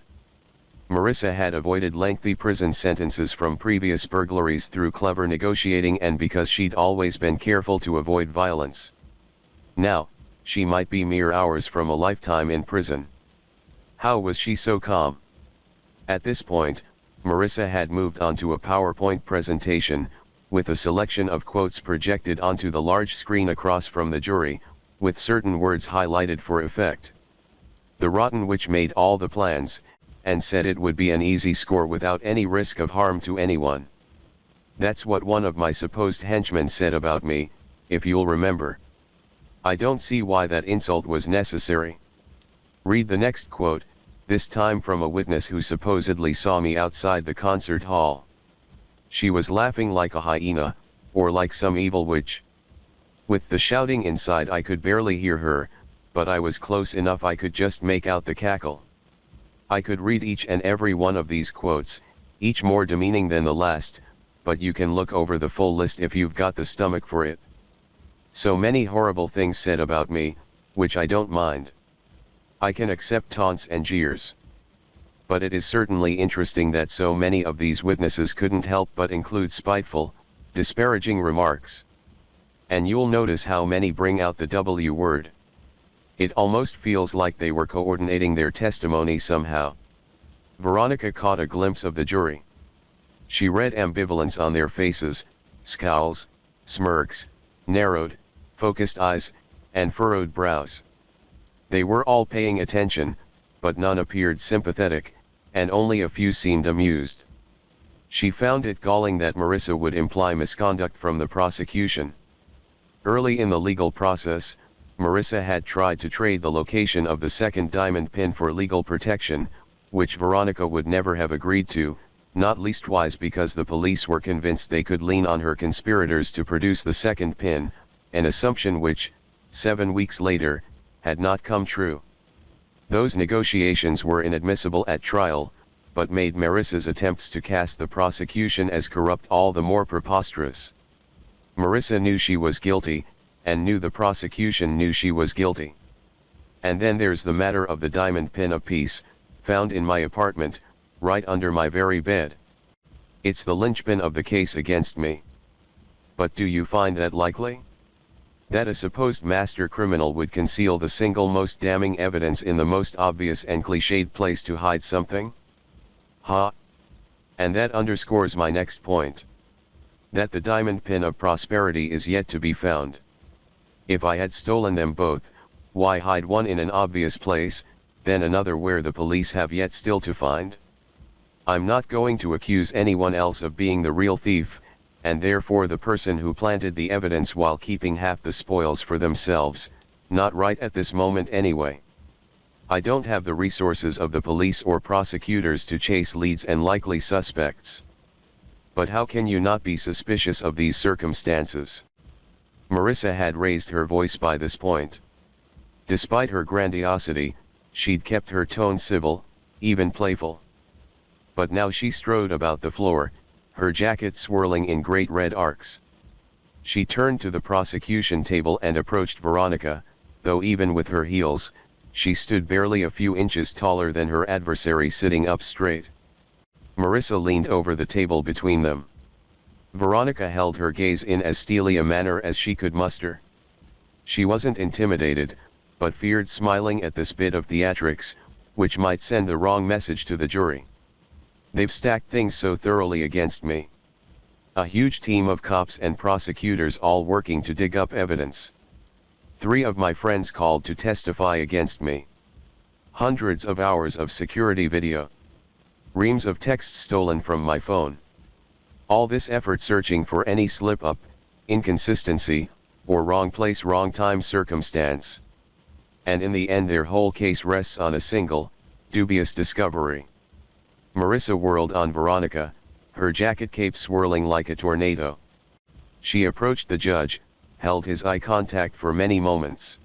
A: Marissa had avoided lengthy prison sentences from previous burglaries through clever negotiating and because she'd always been careful to avoid violence. Now, she might be mere hours from a lifetime in prison. How was she so calm? At this point, Marissa had moved on to a PowerPoint presentation, with a selection of quotes projected onto the large screen across from the jury, with certain words highlighted for effect. The rotten witch made all the plans, and said it would be an easy score without any risk of harm to anyone. That's what one of my supposed henchmen said about me, if you'll remember. I don't see why that insult was necessary. Read the next quote, this time from a witness who supposedly saw me outside the concert hall. She was laughing like a hyena, or like some evil witch. With the shouting inside I could barely hear her, but I was close enough I could just make out the cackle. I could read each and every one of these quotes, each more demeaning than the last, but you can look over the full list if you've got the stomach for it. So many horrible things said about me, which I don't mind. I can accept taunts and jeers. But it is certainly interesting that so many of these witnesses couldn't help but include spiteful, disparaging remarks. And you'll notice how many bring out the W word. It almost feels like they were coordinating their testimony somehow. Veronica caught a glimpse of the jury. She read ambivalence on their faces, scowls, smirks, narrowed, focused eyes, and furrowed brows. They were all paying attention, but none appeared sympathetic, and only a few seemed amused. She found it galling that Marissa would imply misconduct from the prosecution. Early in the legal process, Marissa had tried to trade the location of the second diamond pin for legal protection, which Veronica would never have agreed to, not leastwise because the police were convinced they could lean on her conspirators to produce the second pin, an assumption which, 7 weeks later, had not come true. Those negotiations were inadmissible at trial, but made Marissa's attempts to cast the prosecution as corrupt all the more preposterous. Marissa knew she was guilty, and knew the prosecution knew she was guilty. And then there's the matter of the diamond pin apiece, found in my apartment, right under my very bed. It's the linchpin of the case against me. But do you find that likely? That a supposed master criminal would conceal the single most damning evidence in the most obvious and cliched place to hide something? Ha! And that underscores my next point. That the diamond pin of prosperity is yet to be found. If I had stolen them both, why hide one in an obvious place, then another where the police have yet still to find? I'm not going to accuse anyone else of being the real thief, and therefore the person who planted the evidence while keeping half the spoils for themselves, not right at this moment anyway. I don't have the resources of the police or prosecutors to chase leads and likely suspects. But how can you not be suspicious of these circumstances? Marissa had raised her voice by this point. Despite her grandiosity, she'd kept her tone civil, even playful. But now she strode about the floor, her jacket swirling in great red arcs. She turned to the prosecution table and approached Veronica, though even with her heels, she stood barely a few inches taller than her adversary sitting up straight. Marissa leaned over the table between them. Veronica held her gaze in as steely a manner as she could muster. She wasn't intimidated, but feared smiling at this bit of theatrics, which might send the wrong message to the jury. They've stacked things so thoroughly against me. A huge team of cops and prosecutors all working to dig up evidence. 3 of my friends called to testify against me. Hundreds of hours of security video. Reams of texts stolen from my phone. All this effort searching for any slip-up, inconsistency, or wrong place wrong time circumstance. And in the end their whole case rests on a single, dubious discovery. Marissa whirled on Veronica, her jacket cape swirling like a tornado. She approached the judge, held his eye contact for many moments.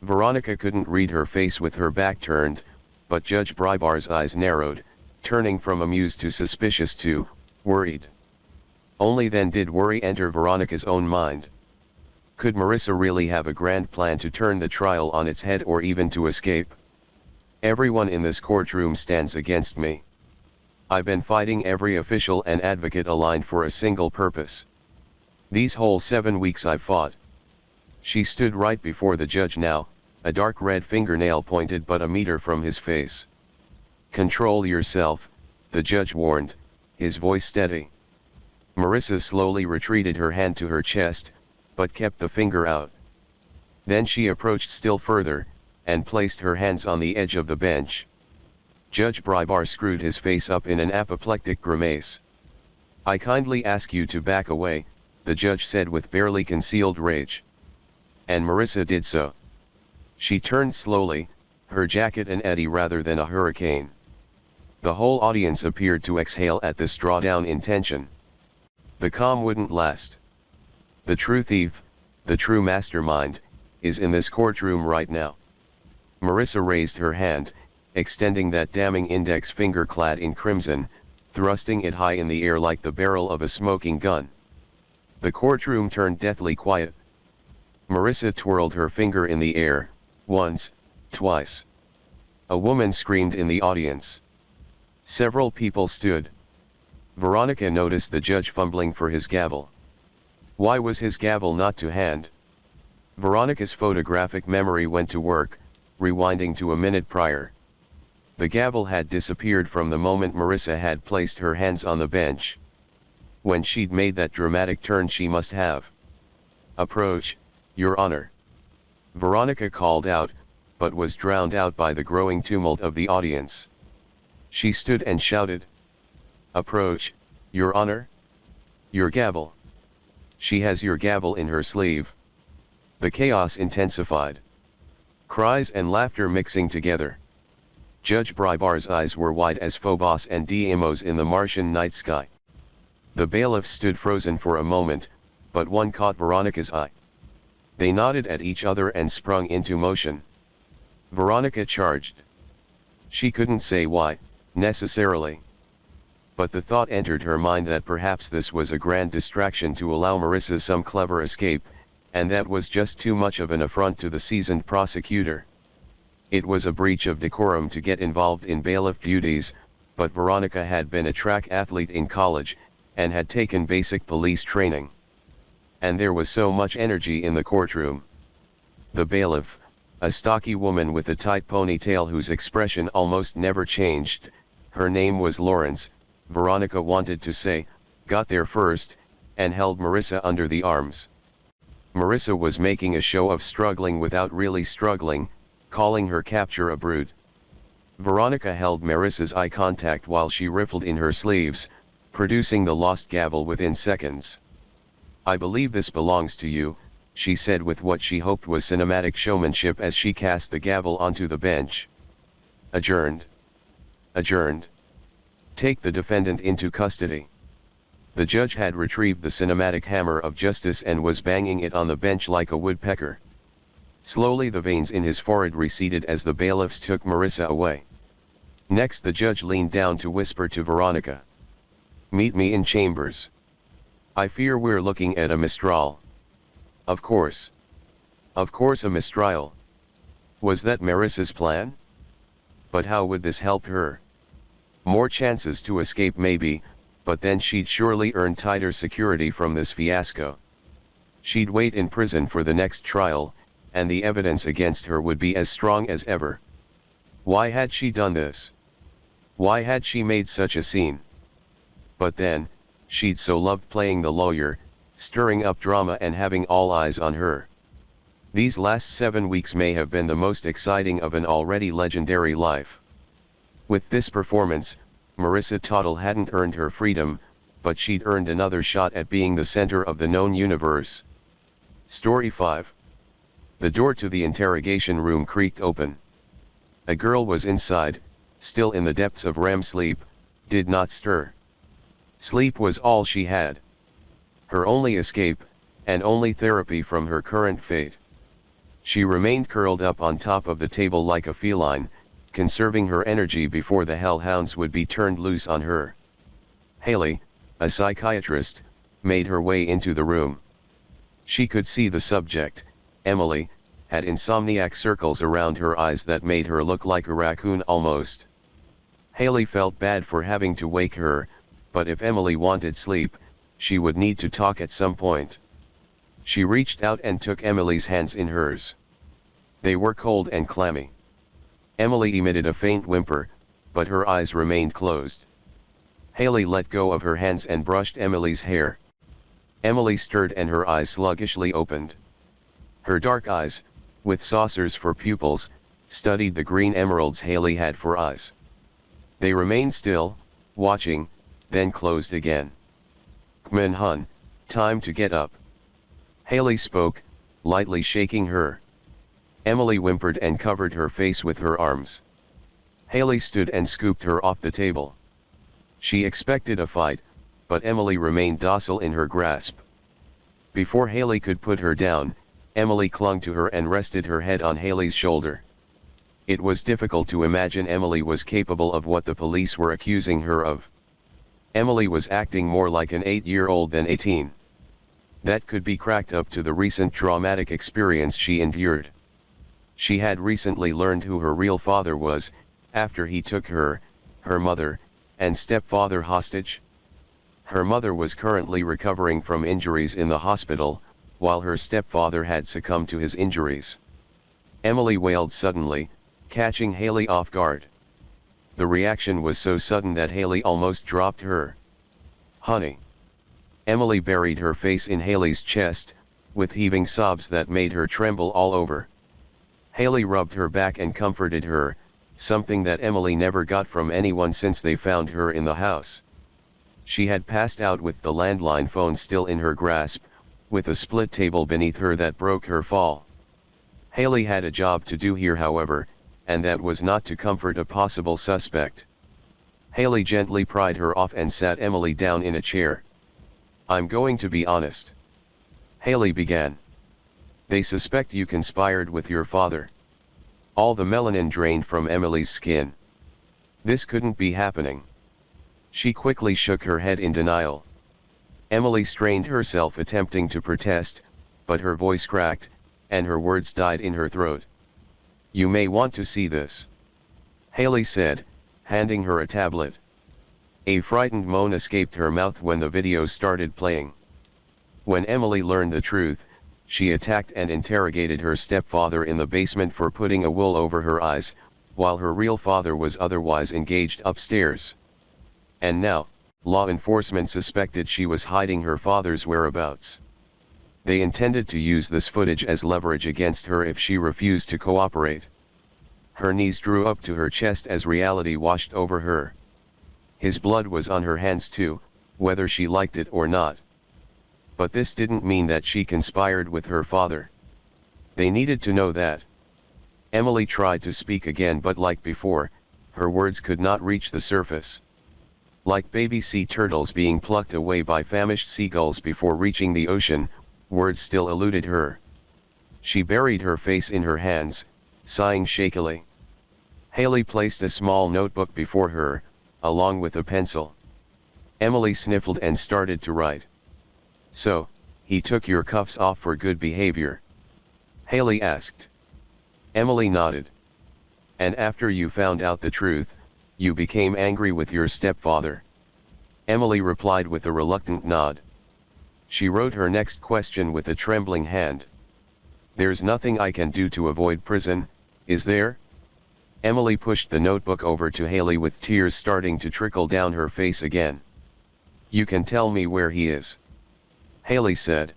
A: Veronica couldn't read her face with her back turned, but Judge Brybar's eyes narrowed, turning from amused to suspicious to worried. Only then did worry enter Veronica's own mind. Could Marissa really have a grand plan to turn the trial on its head or even to escape? Everyone in this courtroom stands against me. I've been fighting every official and advocate aligned for a single purpose. These whole 7 weeks I've fought. She stood right before the judge now, a dark red fingernail pointed but a meter from his face. Control yourself, the judge warned, his voice steady. Marissa slowly retreated her hand to her chest, but kept the finger out. Then she approached still further, and placed her hands on the edge of the bench. Judge Brybar screwed his face up in an apoplectic grimace. I kindly ask you to back away, the judge said with barely concealed rage. And Marissa did so. She turned slowly, her jacket an eddy rather than a hurricane. The whole audience appeared to exhale at this drawdown in tension. The calm wouldn't last. The true thief, the true mastermind, is in this courtroom right now. Marissa raised her hand, extending that damning index finger clad in crimson, thrusting it high in the air like the barrel of a smoking gun. The courtroom turned deathly quiet. Marissa twirled her finger in the air, once, twice. A woman screamed in the audience. Several people stood. Veronica noticed the judge fumbling for his gavel. Why was his gavel not to hand? Veronica's photographic memory went to work, rewinding to a minute prior. The gavel had disappeared from the moment Marissa had placed her hands on the bench. When she'd made that dramatic turn she must have. Approach, Your Honor. Veronica called out, but was drowned out by the growing tumult of the audience. She stood and shouted. Approach, Your Honor. Your gavel. She has your gavel in her sleeve. The chaos intensified. Cries and laughter mixing together. Judge Brybar's eyes were wide as Phobos and Deimos in the Martian night sky. The bailiff stood frozen for a moment, but one caught Veronica's eye. They nodded at each other and sprung into motion. Veronica charged. She couldn't say why, necessarily. But the thought entered her mind that perhaps this was a grand distraction to allow Marissa some clever escape, and that was just too much of an affront to the seasoned prosecutor. It was a breach of decorum to get involved in bailiff duties, but Veronica had been a track athlete in college, and had taken basic police training. and there was so much energy in the courtroom. The bailiff, a stocky woman with a tight ponytail whose expression almost never changed, her name was Lawrence, Veronica wanted to say, got there first, and held Marissa under the arms. Marissa was making a show of struggling without really struggling, calling her capture a brute. Veronica held Marissa's eye contact while she riffled in her sleeves, producing the lost gavel within seconds. "I believe this belongs to you," she said with what she hoped was cinematic showmanship as she cast the gavel onto the bench. Adjourned. Adjourned. Take the defendant into custody. The judge had retrieved the cinematic hammer of justice and was banging it on the bench like a woodpecker. Slowly the veins in his forehead receded as the bailiffs took Marissa away. Next the judge leaned down to whisper to Veronica. "Meet me in chambers. I fear we're looking at a mistrial." Of course. Of course a mistrial. Was that Marissa's plan? But how would this help her? More chances to escape maybe, but then she'd surely earn tighter security from this fiasco. She'd wait in prison for the next trial, and the evidence against her would be as strong as ever. Why had she done this? Why had she made such a scene? But then, she'd so loved playing the lawyer, stirring up drama and having all eyes on her. These last 7 weeks may have been the most exciting of an already legendary life. With this performance, Marissa Tuttle hadn't earned her freedom, but she'd earned another shot at being the center of the known universe. Story 5. The door to the interrogation room creaked open. A girl was inside, still in the depths of REM sleep, did not stir. Sleep was all she had. Her only escape, and only therapy from her current fate. She remained curled up on top of the table like a feline, conserving her energy before the hellhounds would be turned loose on her. Haley, a psychiatrist, made her way into the room. She could see the subject, Emily, had insomniac circles around her eyes that made her look like a raccoon almost. Haley felt bad for having to wake her, but if Emily wanted sleep, she would need to talk at some point. She reached out and took Emily's hands in hers. They were cold and clammy. Emily emitted a faint whimper, but her eyes remained closed. Haley let go of her hands and brushed Emily's hair. Emily stirred and her eyes sluggishly opened. Her dark eyes, with saucers for pupils, studied the green emeralds Haley had for eyes. They remained still, watching, then closed again. "K'min hun, time to get up." Haley spoke, lightly shaking her. Emily whimpered and covered her face with her arms. Haley stood and scooped her off the table. She expected a fight, but Emily remained docile in her grasp. Before Haley could put her down, Emily clung to her and rested her head on Haley's shoulder. It was difficult to imagine Emily was capable of what the police were accusing her of. Emily was acting more like an 8-year-old than 18. That could be cracked up to the recent traumatic experience she endured. She had recently learned who her real father was, after he took her, her mother, and stepfather hostage. Her mother was currently recovering from injuries in the hospital, while her stepfather had succumbed to his injuries. Emily wailed suddenly, catching Haley off guard. The reaction was so sudden that Haley almost dropped her. "Honey." Emily buried her face in Haley's chest, with heaving sobs that made her tremble all over. Haley rubbed her back and comforted her, something that Emily never got from anyone since they found her in the house. She had passed out with the landline phone still in her grasp, with a split table beneath her that broke her fall. Haley had a job to do here, however, and that was not to comfort a possible suspect. Haley gently pried her off and sat Emily down in a chair. "I'm going to be honest," Haley began. "They suspect you conspired with your father." All the melanin drained from Emily's skin. This couldn't be happening. She quickly shook her head in denial. Emily strained herself attempting to protest, but her voice cracked, and her words died in her throat. "You may want to see this," Haley said, handing her a tablet. A frightened moan escaped her mouth when the video started playing. When Emily learned the truth, she attacked and interrogated her stepfather in the basement for putting a wool over her eyes, while her real father was otherwise engaged upstairs. And now, law enforcement suspected she was hiding her father's whereabouts. They intended to use this footage as leverage against her if she refused to cooperate. Her knees drew up to her chest as reality washed over her. His blood was on her hands too, whether she liked it or not. But this didn't mean that she conspired with her father. They needed to know that. Emily tried to speak again, but like before, her words could not reach the surface. Like baby sea turtles being plucked away by famished seagulls before reaching the ocean, words still eluded her. She buried her face in her hands, sighing shakily. Haley placed a small notebook before her, along with a pencil. Emily sniffled and started to write. "So, he took your cuffs off for good behavior?" Haley asked. Emily nodded. "And after you found out the truth, you became angry with your stepfather?" Emily replied with a reluctant nod. She wrote her next question with a trembling hand. "There's nothing I can do to avoid prison, is there?" Emily pushed the notebook over to Haley with tears starting to trickle down her face again. "You can tell me where he is," Haley said.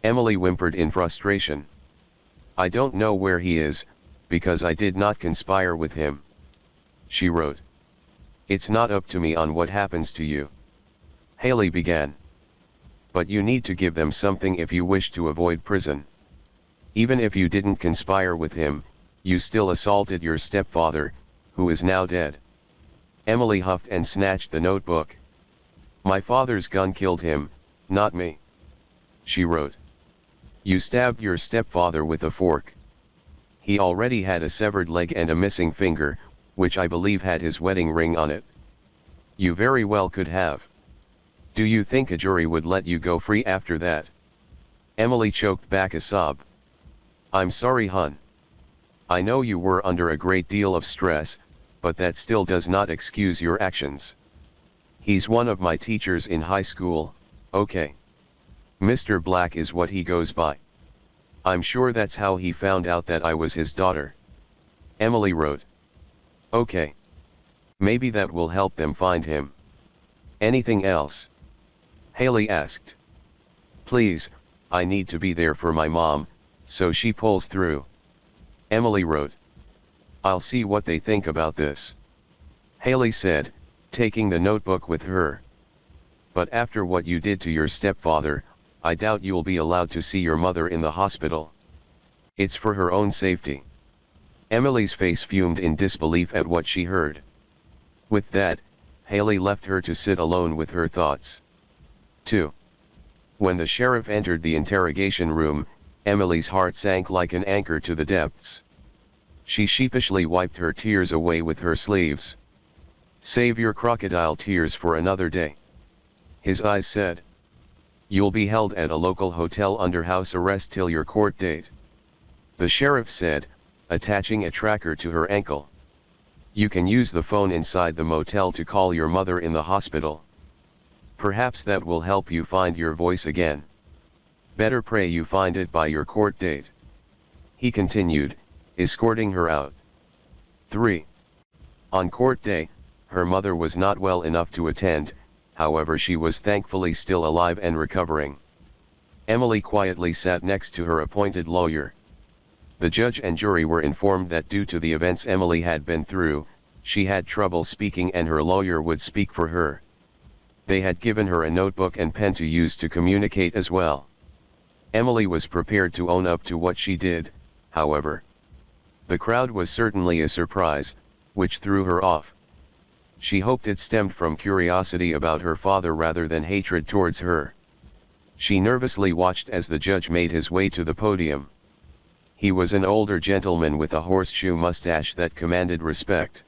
A: Emily whimpered in frustration. "I don't know where he is, because I did not conspire with him," she wrote. "It's not up to me on what happens to you," Haley began. "But you need to give them something if you wish to avoid prison. Even if you didn't conspire with him, you still assaulted your stepfather, who is now dead." Emily huffed and snatched the notebook. "My father's gun killed him, not me," she wrote. "You stabbed your stepfather with a fork. He already had a severed leg and a missing finger, which I believe had his wedding ring on it. You very well could have. Do you think a jury would let you go free after that?" Emily choked back a sob. "I'm sorry, hon. I know you were under a great deal of stress, but that still does not excuse your actions. He's one of my teachers in high school, okay? Mr. Black is what he goes by. I'm sure that's how he found out that I was his daughter," Emily wrote. "Okay. Maybe that will help them find him. Anything else?" Haley asked. "Please, I need to be there for my mom, so she pulls through," Emily wrote. "I'll see what they think about this," Haley said, taking the notebook with her. "But after what you did to your stepfather, I doubt you'll be allowed to see your mother in the hospital. It's for her own safety." Emily's face fumed in disbelief at what she heard. With that, Haley left her to sit alone with her thoughts. 2. When the sheriff entered the interrogation room, Emily's heart sank like an anchor to the depths. She sheepishly wiped her tears away with her sleeves. "Save your crocodile tears for another day," his eyes said. "You'll be held at a local hotel under house arrest till your court date," the sheriff said, attaching a tracker to her ankle. "You can use the phone inside the motel to call your mother in the hospital. Perhaps that will help you find your voice again. Better pray you find it by your court date," he continued, escorting her out. 3. On court day, her mother was not well enough to attend, however she was thankfully still alive and recovering. Emily quietly sat next to her appointed lawyer. The judge and jury were informed that due to the events Emily had been through, she had trouble speaking and her lawyer would speak for her. They had given her a notebook and pen to use to communicate as well. Emily was prepared to own up to what she did, however. The crowd was certainly a surprise, which threw her off. She hoped it stemmed from curiosity about her father rather than hatred towards her. She nervously watched as the judge made his way to the podium. He was an older gentleman with a horseshoe mustache that commanded respect.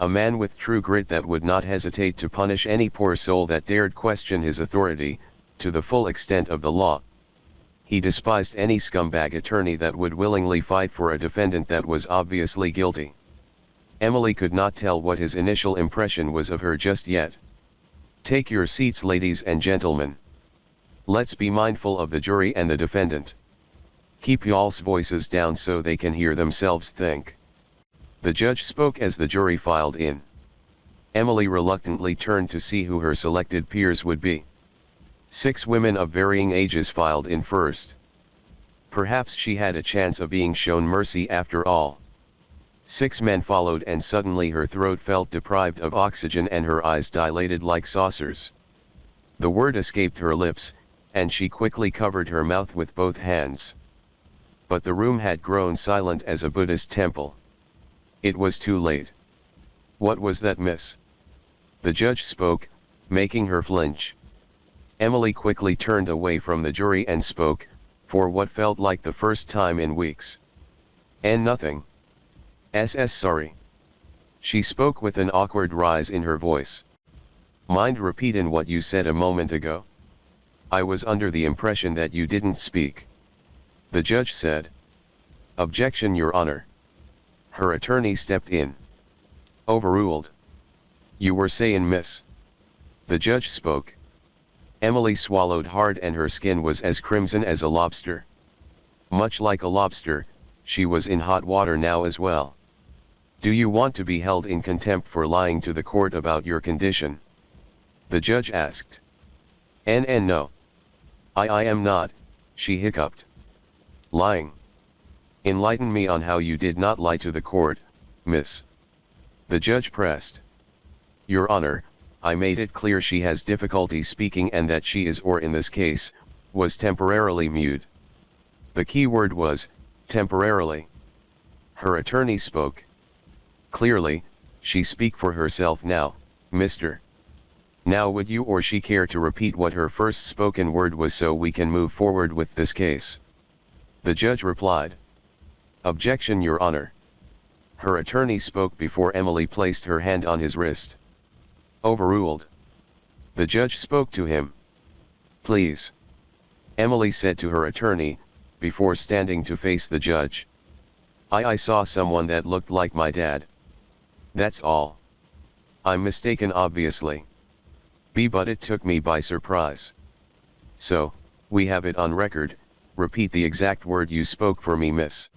A: A man with true grit that would not hesitate to punish any poor soul that dared question his authority, to the full extent of the law. He despised any scumbag attorney that would willingly fight for a defendant that was obviously guilty. Emily could not tell what his initial impression was of her just yet. "Take your seats, ladies and gentlemen. Let's be mindful of the jury and the defendant. Keep y'all's voices down so they can hear themselves think. The judge spoke as the jury filed in. Emily reluctantly turned to see who her selected peers would be. 6 women of varying ages filed in first. Perhaps she had a chance of being shown mercy after all. 6 men followed, and suddenly her throat felt deprived of oxygen and her eyes dilated like saucers. The word escaped her lips, and she quickly covered her mouth with both hands. But the room had grown silent as a Buddhist temple. It was too late. What was that, miss? The judge spoke, making her flinch. Emily quickly turned away from the jury and spoke, for what felt like the first time in weeks. And nothing. Sorry. She spoke with an awkward rise in her voice. Mind repeatin' what you said a moment ago? I was under the impression that you didn't speak. The judge said. Objection, Your Honor. Her attorney stepped in. Overruled. You were sayin', miss. The judge spoke. Emily swallowed hard and her skin was as crimson as a lobster. Much like a lobster, she was in hot water now as well. Do you want to be held in contempt for lying to the court about your condition? The judge asked. No. I am not, she hiccuped. Lying. Enlighten me on how you did not lie to the court, miss. The judge pressed. Your Honor, I made it clear she has difficulty speaking and that she is, or in this case, was temporarily mute. The key word was, temporarily. Her attorney spoke. Clearly, she speak for herself now, mister. Now would you or she care to repeat what her first spoken word was so we can move forward with this case? The judge replied. Objection, Your Honor. Her attorney spoke before Emily placed her hand on his wrist. Overruled. The judge spoke to him. Please. Emily said to her attorney, before standing to face the judge. I saw someone that looked like my dad. That's all. I'm mistaken, obviously. But it took me by surprise. So, we have it on record, repeat the exact word you spoke for me, miss.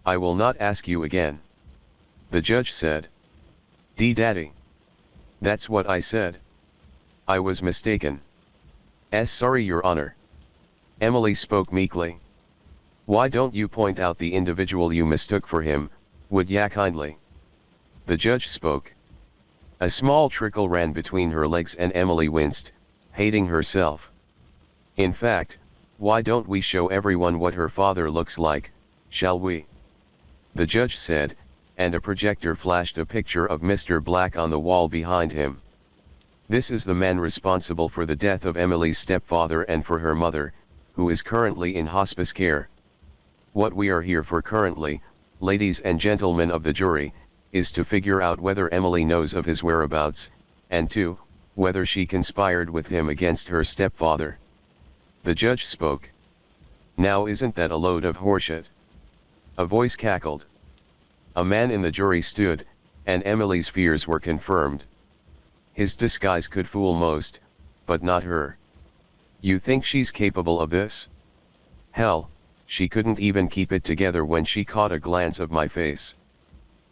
A: I will not ask you again. The judge said. Daddy. That's what I said. I was mistaken. Sorry, Your Honor. Emily spoke meekly. Why don't you point out the individual you mistook for him, would ya kindly? The judge spoke. A small trickle ran between her legs and Emily winced, hating herself. In fact, why don't we show everyone what her father looks like, shall we? The judge said, and a projector flashed a picture of Mr. Black on the wall behind him. This is the man responsible for the death of Emily's stepfather and for her mother, who is currently in hospice care. What we are here for currently, ladies and gentlemen of the jury, is to figure out whether Emily knows of his whereabouts, and 2, whether she conspired with him against her stepfather. The judge spoke. Now isn't that a load of horseshit? A voice cackled. A man in the jury stood, and Emily's fears were confirmed. His disguise could fool most, but not her. You think she's capable of this? Hell, she couldn't even keep it together when she caught a glance of my face.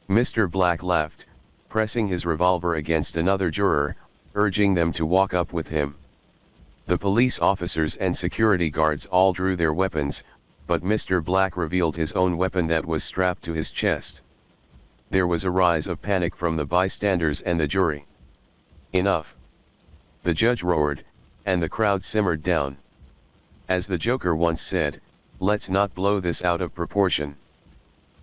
A: Mr. Black laughed, pressing his revolver against another juror, urging them to walk up with him. The police officers and security guards all drew their weapons, but Mr. Black revealed his own weapon that was strapped to his chest. There was a rise of panic from the bystanders and the jury. Enough! The judge roared, and the crowd simmered down. As the Joker once said, let's not blow this out of proportion.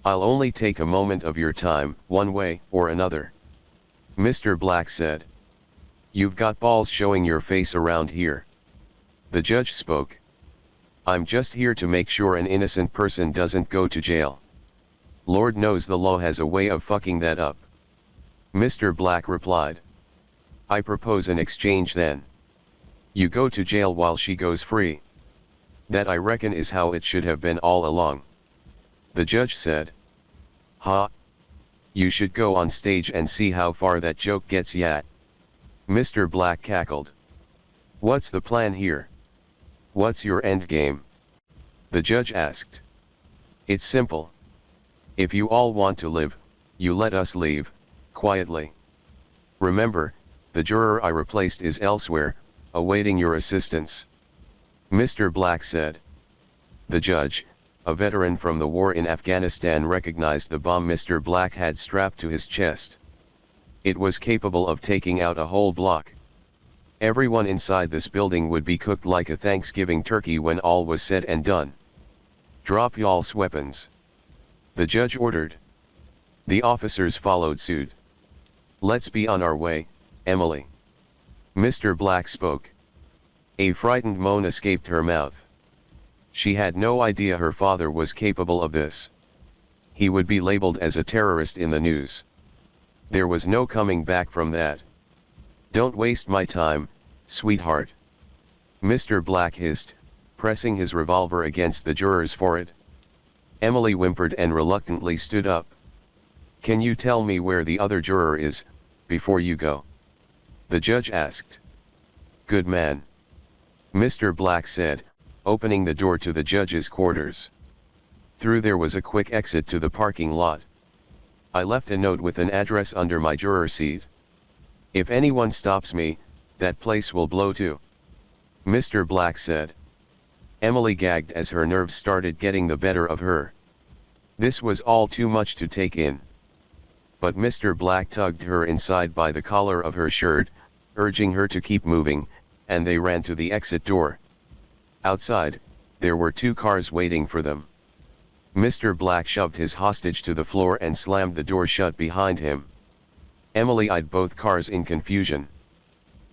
A: I'll only take a moment of your time, one way or another. Mr. Black said. You've got balls showing your face around here. The judge spoke. I'm just here to make sure an innocent person doesn't go to jail. Lord knows the law has a way of fucking that up. Mr. Black replied. I propose an exchange then. You go to jail while she goes free. That I reckon is how it should have been all along. The judge said. Ha! You should go on stage and see how far that joke gets ya. Mr. Black cackled. What's the plan here? What's your endgame? The judge asked. It's simple. If you all want to live, you let us leave, quietly. Remember, the juror I replaced is elsewhere, awaiting your assistance. Mr. Black said. The judge, a veteran from the war in Afghanistan, recognized the bomb Mr. Black had strapped to his chest. It was capable of taking out a whole block. Everyone inside this building would be cooked like a Thanksgiving turkey when all was said and done. Drop y'all's weapons. The judge ordered. The officers followed suit. Let's be on our way, Emily. Mr. Black spoke. A frightened moan escaped her mouth. She had no idea her father was capable of this. He would be labeled as a terrorist in the news. There was no coming back from that. Don't waste my time, sweetheart. Mr. Black hissed, pressing his revolver against the juror's forehead. Emily whimpered and reluctantly stood up. Can you tell me where the other juror is, before you go? The judge asked. Good man. Mr. Black said, opening the door to the judge's quarters. Through there was a quick exit to the parking lot. I left a note with an address under my juror seat. If anyone stops me, that place will blow too. Mr. Black said. Emily gagged as her nerves started getting the better of her. This was all too much to take in. But Mr. Black tugged her inside by the collar of her shirt, urging her to keep moving, and they ran to the exit door. Outside, there were 2 cars waiting for them. Mr. Black shoved his hostage to the floor and slammed the door shut behind him. Emily eyed both cars in confusion.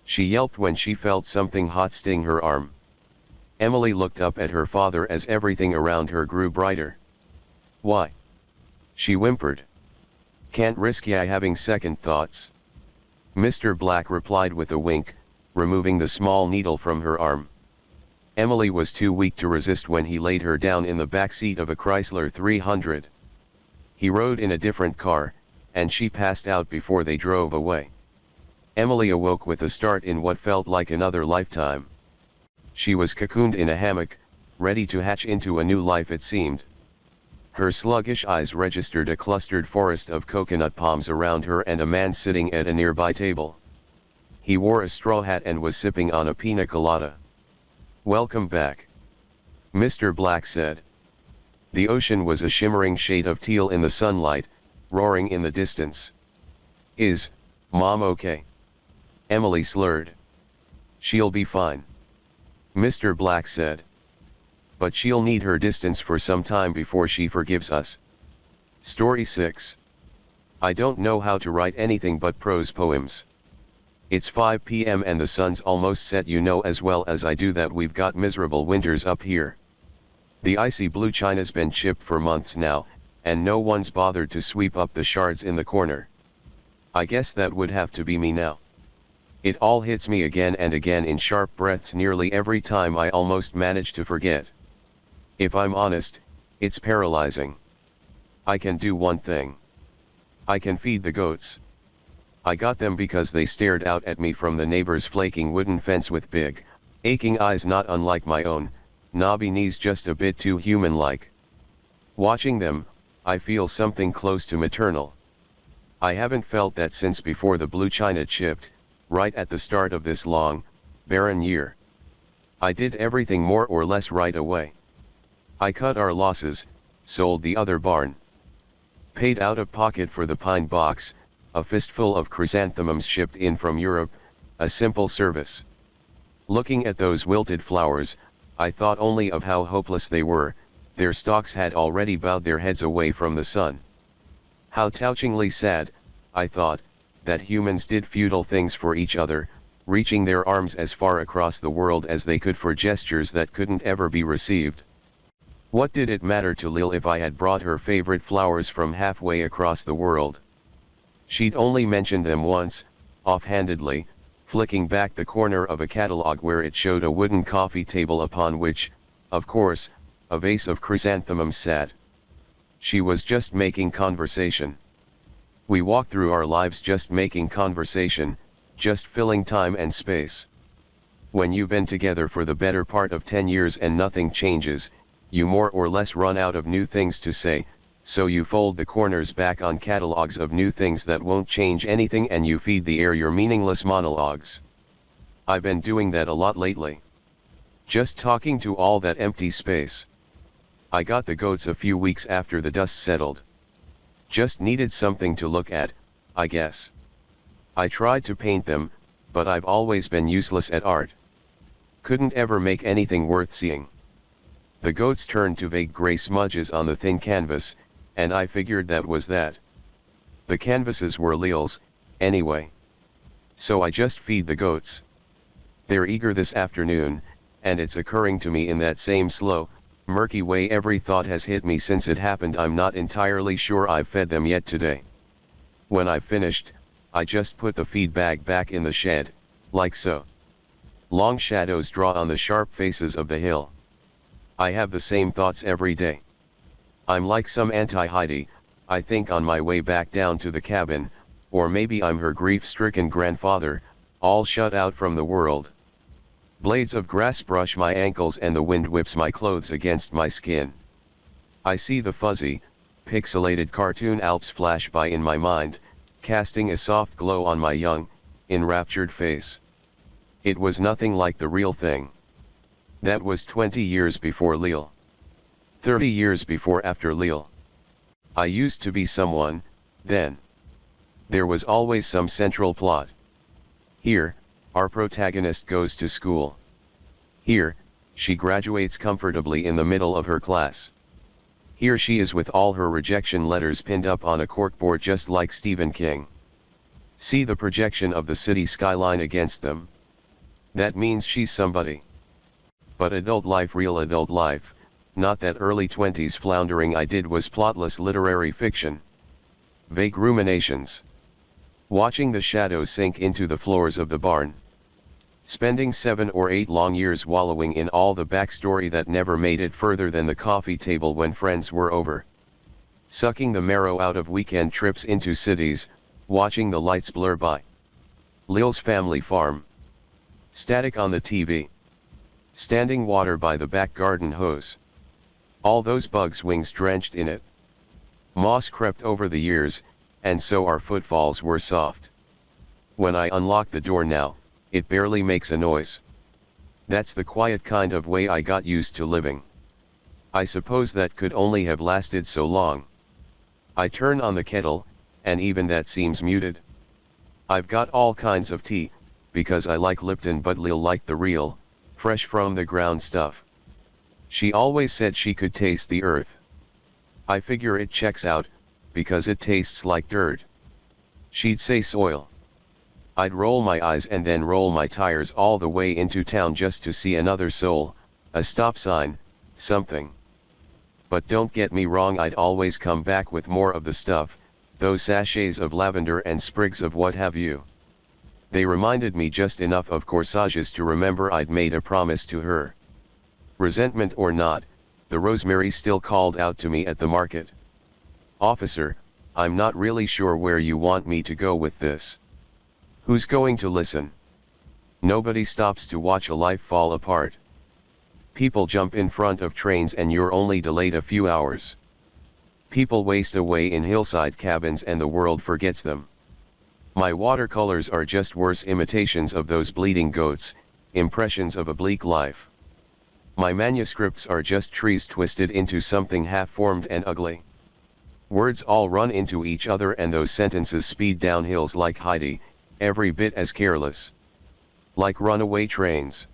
A: She yelped when she felt something hot sting her arm. Emily looked up at her father as everything around her grew brighter. Why? She whimpered. Can't risk ya having second thoughts. Mr. Black replied with a wink, removing the small needle from her arm. Emily was too weak to resist when he laid her down in the back seat of a Chrysler 300. He rode in a different car, and she passed out before they drove away. Emily awoke with a start in what felt like another lifetime. She was cocooned in a hammock, ready to hatch into a new life it seemed. Her sluggish eyes registered a clustered forest of coconut palms around her and a man sitting at a nearby table. He wore a straw hat and was sipping on a pina colada. Welcome back. Mr. Black said. The ocean was a shimmering shade of teal in the sunlight, roaring in the distance. Is Mom okay? Emily slurred. She'll be fine. Mr. Black said. But she'll need her distance for some time before she forgives us. Story 6. I don't know how to write anything but prose poems. It's 5 p.m. and the sun's almost set. You know as well as I do that we've got miserable winters up here. The icy blue china's been chipped for months now, and no one's bothered to sweep up the shards in the corner. I guess that would have to be me now. It all hits me again and again in sharp breaths nearly every time I almost manage to forget. If I'm honest, it's paralyzing. I can do one thing. I can feed the goats. I got them because they stared out at me from the neighbor's flaking wooden fence with big, aching eyes not unlike my own, knobby knees just a bit too human-like. Watching them, I feel something close to maternal. I haven't felt that since before the blue china chipped, right at the start of this long, barren year. I did everything more or less right away. I cut our losses, sold the other barn. Paid out of pocket for the pine box, a fistful of chrysanthemums shipped in from Europe, a simple service. Looking at those wilted flowers, I thought only of how hopeless they were. Their stalks had already bowed their heads away from the sun. How touchingly sad, I thought, that humans did futile things for each other, reaching their arms as far across the world as they could for gestures that couldn't ever be received. What did it matter to Lil if I had brought her favorite flowers from halfway across the world? She'd only mentioned them once, offhandedly, flicking back the corner of a catalog where it showed a wooden coffee table upon which, of course, a vase of chrysanthemums sat. She was just making conversation. We walked through our lives just making conversation, just filling time and space. When you've been together for the better part of 10 years and nothing changes, you more or less run out of new things to say, so you fold the corners back on catalogs of new things that won't change anything and you feed the air your meaningless monologues. I've been doing that a lot lately. Just talking to all that empty space. I got the goats a few weeks after the dust settled. Just needed something to look at, I guess. I tried to paint them, but I've always been useless at art. Couldn't ever make anything worth seeing. The goats turned to vague gray smudges on the thin canvas, and I figured that was that. The canvases were Leal's, anyway. So I just feed the goats. They're eager this afternoon, and it's occurring to me in that same slow, murky way every thought has hit me since it happened. I'm not entirely sure I've fed them yet today. When I've finished, I just put the feed bag back in the shed, like so. Long shadows draw on the sharp faces of the hill. I have the same thoughts every day. I'm like some anti-Heidi, I think, on my way back down to the cabin, or maybe I'm her grief-stricken grandfather, all shut out from the world. Blades of grass brush my ankles and the wind whips my clothes against my skin. I see the fuzzy, pixelated cartoon Alps flash by in my mind, casting a soft glow on my young, enraptured face. It was nothing like the real thing. That was 20 years before Leal. 30 years before after Leal. I used to be someone, then. There was always some central plot. Here, our protagonist goes to school. Here, she graduates comfortably in the middle of her class. Here she is with all her rejection letters pinned up on a corkboard just like Stephen King. See the projection of the city skyline against them. That means she's somebody. But adult life, real adult life, not that early 20s floundering I did, was plotless literary fiction. Vague ruminations. Watching the shadows sink into the floors of the barn. Spending 7 or 8 long years wallowing in all the backstory that never made it further than the coffee table when friends were over. Sucking the marrow out of weekend trips into cities, watching the lights blur by. Leal's family farm. Static on the TV. Standing water by the back garden hose. All those bugs' wings drenched in it. Moss crept over the years, and so our footfalls were soft. When I unlock the door now, it barely makes a noise. That's the quiet kind of way I got used to living. I suppose that could only have lasted so long. I turn on the kettle, and even that seems muted. I've got all kinds of tea, because I like Lipton, but Leal liked the real, fresh from the ground stuff. She always said she could taste the earth. I figure it checks out, because it tastes like dirt. She'd say soil. I'd roll my eyes and then roll my tires all the way into town just to see another soul, a stop sign, something. But don't get me wrong, I'd always come back with more of the stuff, those sachets of lavender and sprigs of what have you. They reminded me just enough of corsages to remember I'd made a promise to her. Resentment or not, the rosemary still called out to me at the market. "Officer, I'm not really sure where you want me to go with this. Who's going to listen? Nobody stops to watch a life fall apart. People jump in front of trains and you're only delayed a few hours. People waste away in hillside cabins and the world forgets them. My watercolors are just worse imitations of those bleeding goats, impressions of a bleak life. My manuscripts are just trees twisted into something half-formed and ugly. Words all run into each other and those sentences speed down hills like Heidi, every bit as careless. Like runaway trains.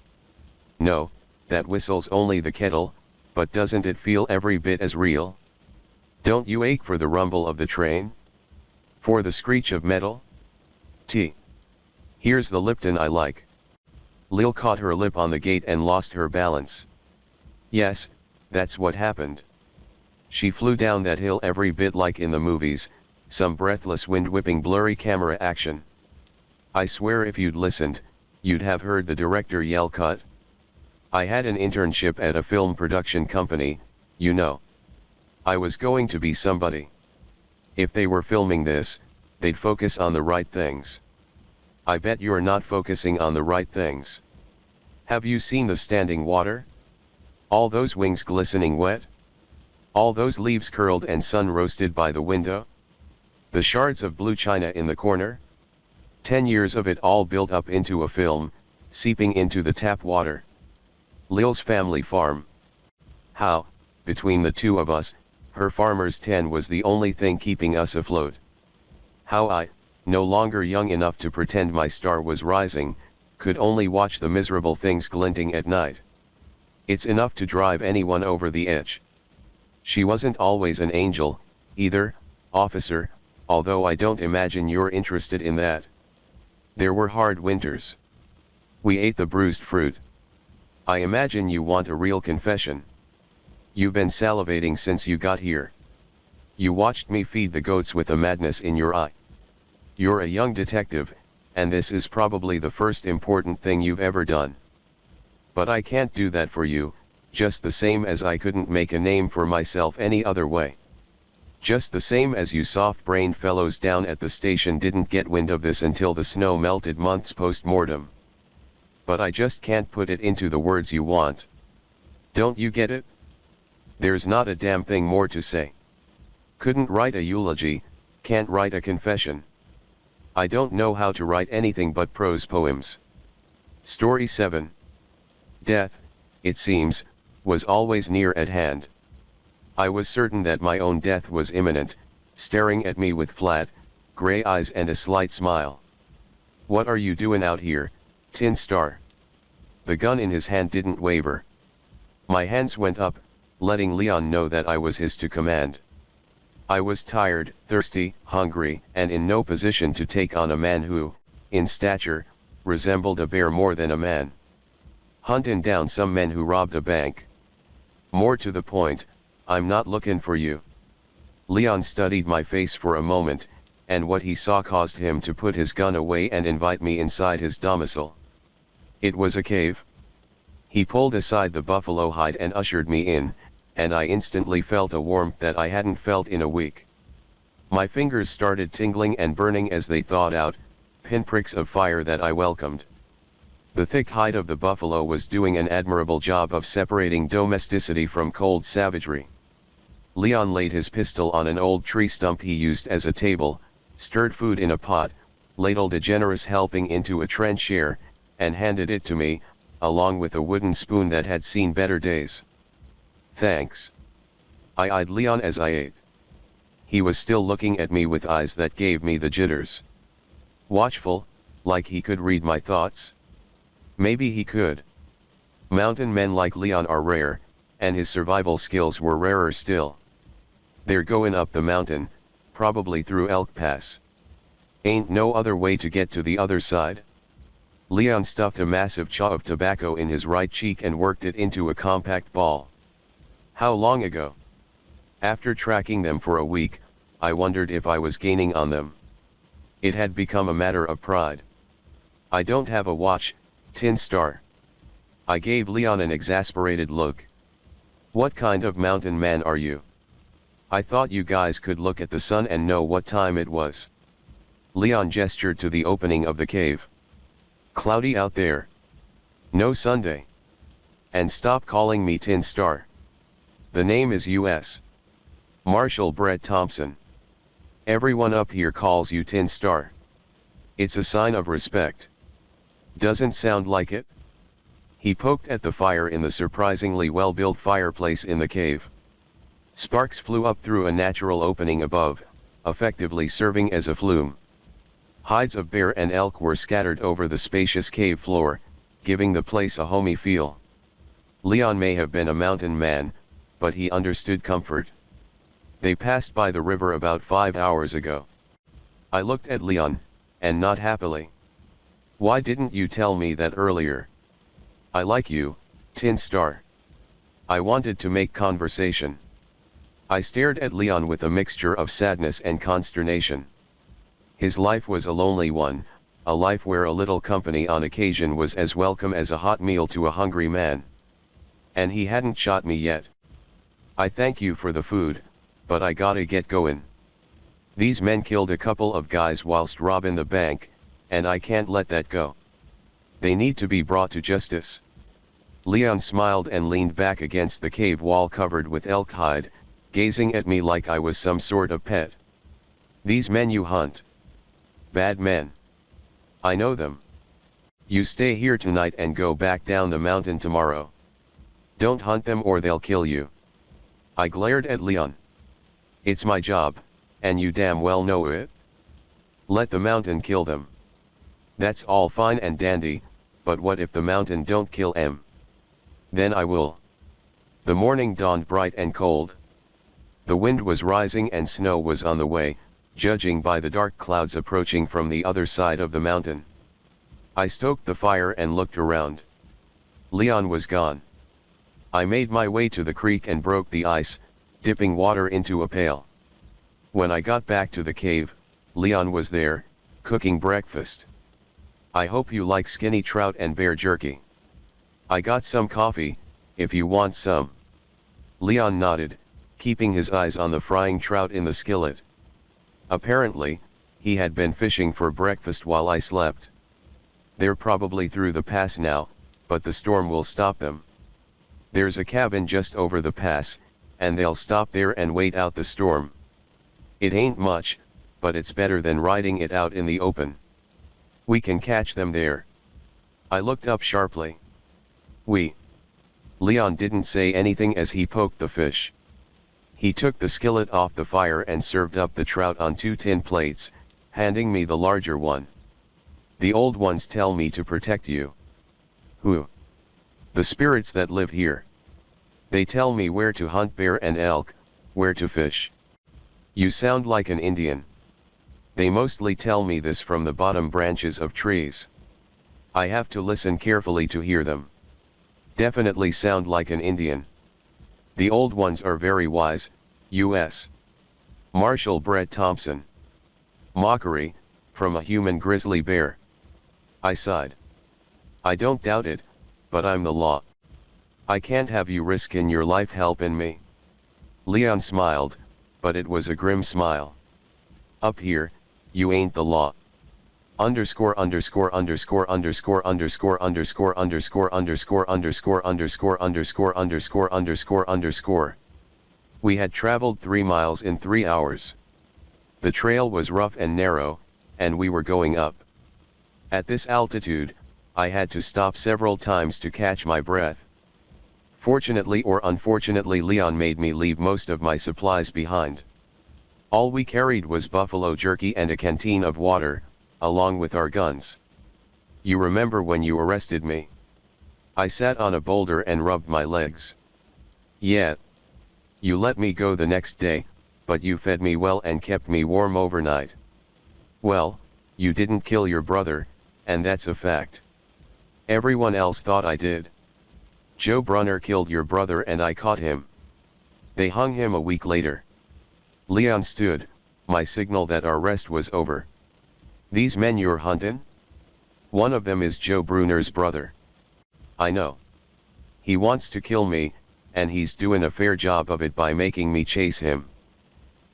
A: No, that whistle's only the kettle, but doesn't it feel every bit as real? Don't you ache for the rumble of the train? For the screech of metal? Tea. Here's the Lipton I like." Leal caught her lip on the gate and lost her balance. Yes, that's what happened. She flew down that hill every bit like in the movies, some breathless wind-whipping blurry camera action. I swear if you'd listened, you'd have heard the director yell cut. I had an internship at a film production company, you know. I was going to be somebody. If they were filming this, they'd focus on the right things. I bet you're not focusing on the right things. Have you seen the standing water? All those wings glistening wet? All those leaves curled and sun-roasted by the window? The shards of blue china in the corner? 10 years of it all built up into a film, seeping into the tap water. Lil's family farm. How, between the two of us, her farmer's 10 was the only thing keeping us afloat. How I, no longer young enough to pretend my star was rising, could only watch the miserable things glinting at night. It's enough to drive anyone over the edge. She wasn't always an angel, either, officer, although I don't imagine you're interested in that. There were hard winters. We ate the bruised fruit. I imagine you want a real confession. You've been salivating since you got here. You watched me feed the goats with a madness in your eye. You're a young detective, and this is probably the first important thing you've ever done. But I can't do that for you, just the same as I couldn't make a name for myself any other way. Just the same as you soft-brained fellows down at the station didn't get wind of this until the snow melted months post-mortem. But I just can't put it into the words you want. Don't you get it? There's not a damn thing more to say. Couldn't write a eulogy, can't write a confession. I don't know how to write anything but prose poems. Story 7. Death, it seems, was always near at hand. I was certain that my own death was imminent, staring at me with flat, gray eyes and a slight smile. What are you doing out here, Tin Star? The gun in his hand didn't waver. My hands went up, letting Leon know that I was his to command. I was tired, thirsty, hungry, and in no position to take on a man who, in stature, resembled a bear more than a man. Hunting down some men who robbed a bank. More to the point, I'm not looking for you. Leon studied my face for a moment, and what he saw caused him to put his gun away and invite me inside his domicile. It was a cave. He pulled aside the buffalo hide and ushered me in, and I instantly felt a warmth that I hadn't felt in a week. My fingers started tingling and burning as they thawed out, pinpricks of fire that I welcomed. The thick hide of the buffalo was doing an admirable job of separating domesticity from cold savagery. Leon laid his pistol on an old tree stump he used as a table, stirred food in a pot, ladled a generous helping into a trencher, and handed it to me, along with a wooden spoon that had seen better days. Thanks. I eyed Leon as I ate. He was still looking at me with eyes that gave me the jitters. Watchful, like he could read my thoughts. Maybe he could. Mountain men like Leon are rare, and his survival skills were rarer still. They're going up the mountain, probably through Elk Pass. Ain't no other way to get to the other side? Leon stuffed a massive chaw of tobacco in his right cheek and worked it into a compact ball. How long ago? After tracking them for a week, I wondered if I was gaining on them. It had become a matter of pride. I don't have a watch, Tin Star. I gave Leon an exasperated look. What kind of mountain man are you? I thought you guys could look at the sun and know what time it was. Leon gestured to the opening of the cave. Cloudy out there. No Sunday. And stop calling me Tin Star. The name is U.S. Marshall Brett Thompson. Everyone up here calls you Tin Star. It's a sign of respect. Doesn't sound like it? He poked at the fire in the surprisingly well-built fireplace in the cave. Sparks flew up through a natural opening above, effectively serving as a flume. Hides of bear and elk were scattered over the spacious cave floor, giving the place a homey feel. Leon may have been a mountain man, but he understood comfort. They passed by the river about 5 hours ago. I looked at Leon, and not happily. Why didn't you tell me that earlier? I like you, Tin Star. I wanted to make conversation. I stared at Leon with a mixture of sadness and consternation. His life was a lonely one, a life where a little company on occasion was as welcome as a hot meal to a hungry man. And he hadn't shot me yet. I thank you for the food, but I gotta get going. These men killed a couple of guys whilst robbing the bank, and I can't let that go. They need to be brought to justice. Leon smiled and leaned back against the cave wall covered with elk hide, gazing at me like I was some sort of pet. These men you hunt. Bad men. I know them. You stay here tonight and go back down the mountain tomorrow. Don't hunt them or they'll kill you. I glared at Leon. It's my job, and you damn well know it. Let the mountain kill them. That's all fine and dandy, but what if the mountain don't kill em? Then I will. The morning dawned bright and cold. The wind was rising and snow was on the way, judging by the dark clouds approaching from the other side of the mountain. I stoked the fire and looked around. Leon was gone. I made my way to the creek and broke the ice, dipping water into a pail. When I got back to the cave, Leon was there, cooking breakfast. I hope you like skinny trout and bear jerky. I got some coffee, if you want some. Leon nodded, keeping his eyes on the frying trout in the skillet. Apparently, he had been fishing for breakfast while I slept. They're probably through the pass now, but the storm will stop them. There's a cabin just over the pass, and they'll stop there and wait out the storm. It ain't much, but it's better than riding it out in the open. We can catch them there. I looked up sharply. We. Leon didn't say anything as he poked the fish. He took the skillet off the fire and served up the trout on 2 tin plates, handing me the larger one. The old ones tell me to protect you. Who? The spirits that live here. They tell me where to hunt bear and elk, where to fish. You sound like an Indian. They mostly tell me this from the bottom branches of trees. I have to listen carefully to hear them. Definitely sound like an Indian. The old ones are very wise, U.S. Marshall Brett Thompson. Mockery, from a human grizzly bear. I sighed. I don't doubt it, but I'm the law. I can't have you risking your life helping me. Leon smiled, but it was a grim smile. Up here, you ain't the law. Underscore underscore underscore underscore underscore underscore underscore underscore underscore underscore underscore underscore underscore underscore. We had traveled 3 miles in 3 hours. The trail was rough and narrow, and we were going up. At this altitude, I had to stop several times to catch my breath. Fortunately or unfortunately, Leon made me leave most of my supplies behind. All we carried was buffalo jerky and a canteen of water, along with our guns. You remember when you arrested me? I sat on a boulder and rubbed my legs. Yeah. You let me go the next day, but you fed me well and kept me warm overnight. Well, you didn't kill your brother, and that's a fact. Everyone else thought I did. Joe Brunner killed your brother and I caught him. They hung him a week later. Leon stood, my signal that our rest was over. These men you're hunting? One of them is Joe Brunner's brother. I know. He wants to kill me, and he's doing a fair job of it by making me chase him.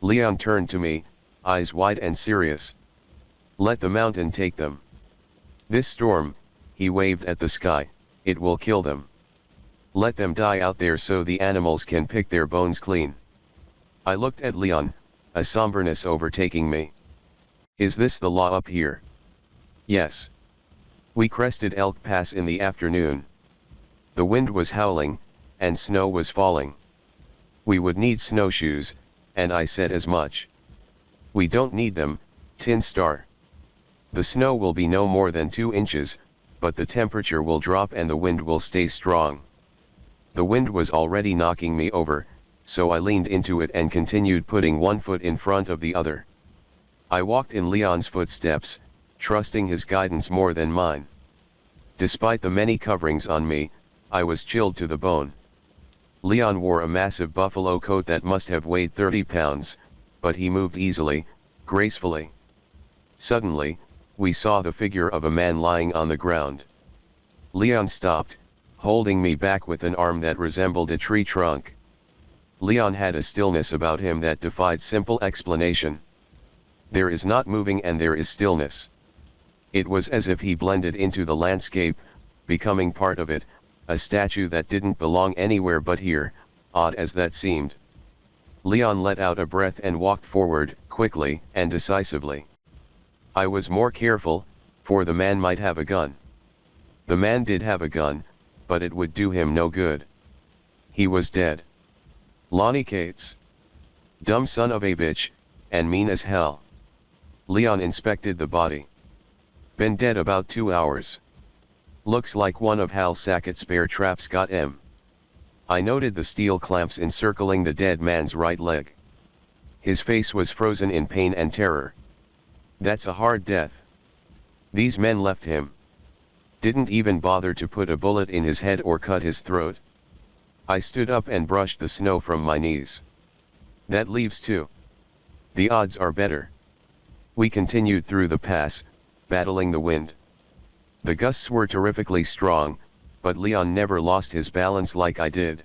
A: Leon turned to me, eyes wide and serious. Let the mountain take them. This storm, he waved at the sky, it will kill them. Let them die out there so the animals can pick their bones clean. I looked at Leon, a somberness overtaking me. Is this the law up here? Yes. We crested Elk Pass in the afternoon. The wind was howling, and snow was falling. We would need snowshoes, and I said as much. We don't need them, Tin Star. The snow will be no more than 2 inches, but the temperature will drop and the wind will stay strong. The wind was already knocking me over, so I leaned into it and continued putting one foot in front of the other. I walked in Leon's footsteps, trusting his guidance more than mine. Despite the many coverings on me, I was chilled to the bone. Leon wore a massive buffalo coat that must have weighed 30 pounds, but he moved easily, gracefully. Suddenly, we saw the figure of a man lying on the ground. Leon stopped, holding me back with an arm that resembled a tree trunk. Leon had a stillness about him that defied simple explanation. There is not moving and there is stillness. It was as if he blended into the landscape, becoming part of it, a statue that didn't belong anywhere but here, odd as that seemed. Leon let out a breath and walked forward, quickly and decisively. I was more careful, for the man might have a gun. The man did have a gun, but it would do him no good. He was dead. Lonnie Cates. Dumb son of a bitch, and mean as hell. Leon inspected the body. Been dead about 2 hours. Looks like one of Hal Sackett's bear traps got him. I noted the steel clamps encircling the dead man's right leg. His face was frozen in pain and terror. That's a hard death. These men left him. Didn't even bother to put a bullet in his head or cut his throat. I stood up and brushed the snow from my knees. That leaves 2. The odds are better. We continued through the pass, battling the wind. The gusts were terrifically strong, but Leon never lost his balance like I did.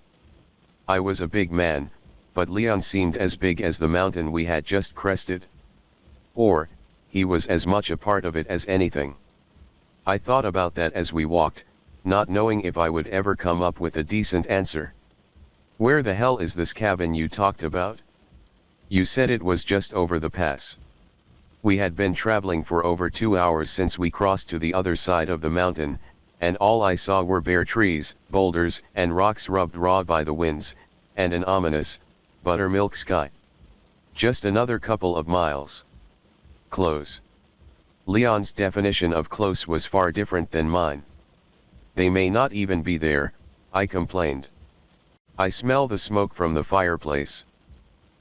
A: I was a big man, but Leon seemed as big as the mountain we had just crested. Or, he was as much a part of it as anything. I thought about that as we walked, not knowing if I would ever come up with a decent answer. Where the hell is this cabin you talked about? You said it was just over the pass. We had been traveling for over 2 hours since we crossed to the other side of the mountain, and all I saw were bare trees, boulders, and rocks rubbed raw by the winds, and an ominous, buttermilk sky. Just another couple of miles. Close. Leon's definition of close was far different than mine. They may not even be there, I complained. I smell the smoke from the fireplace.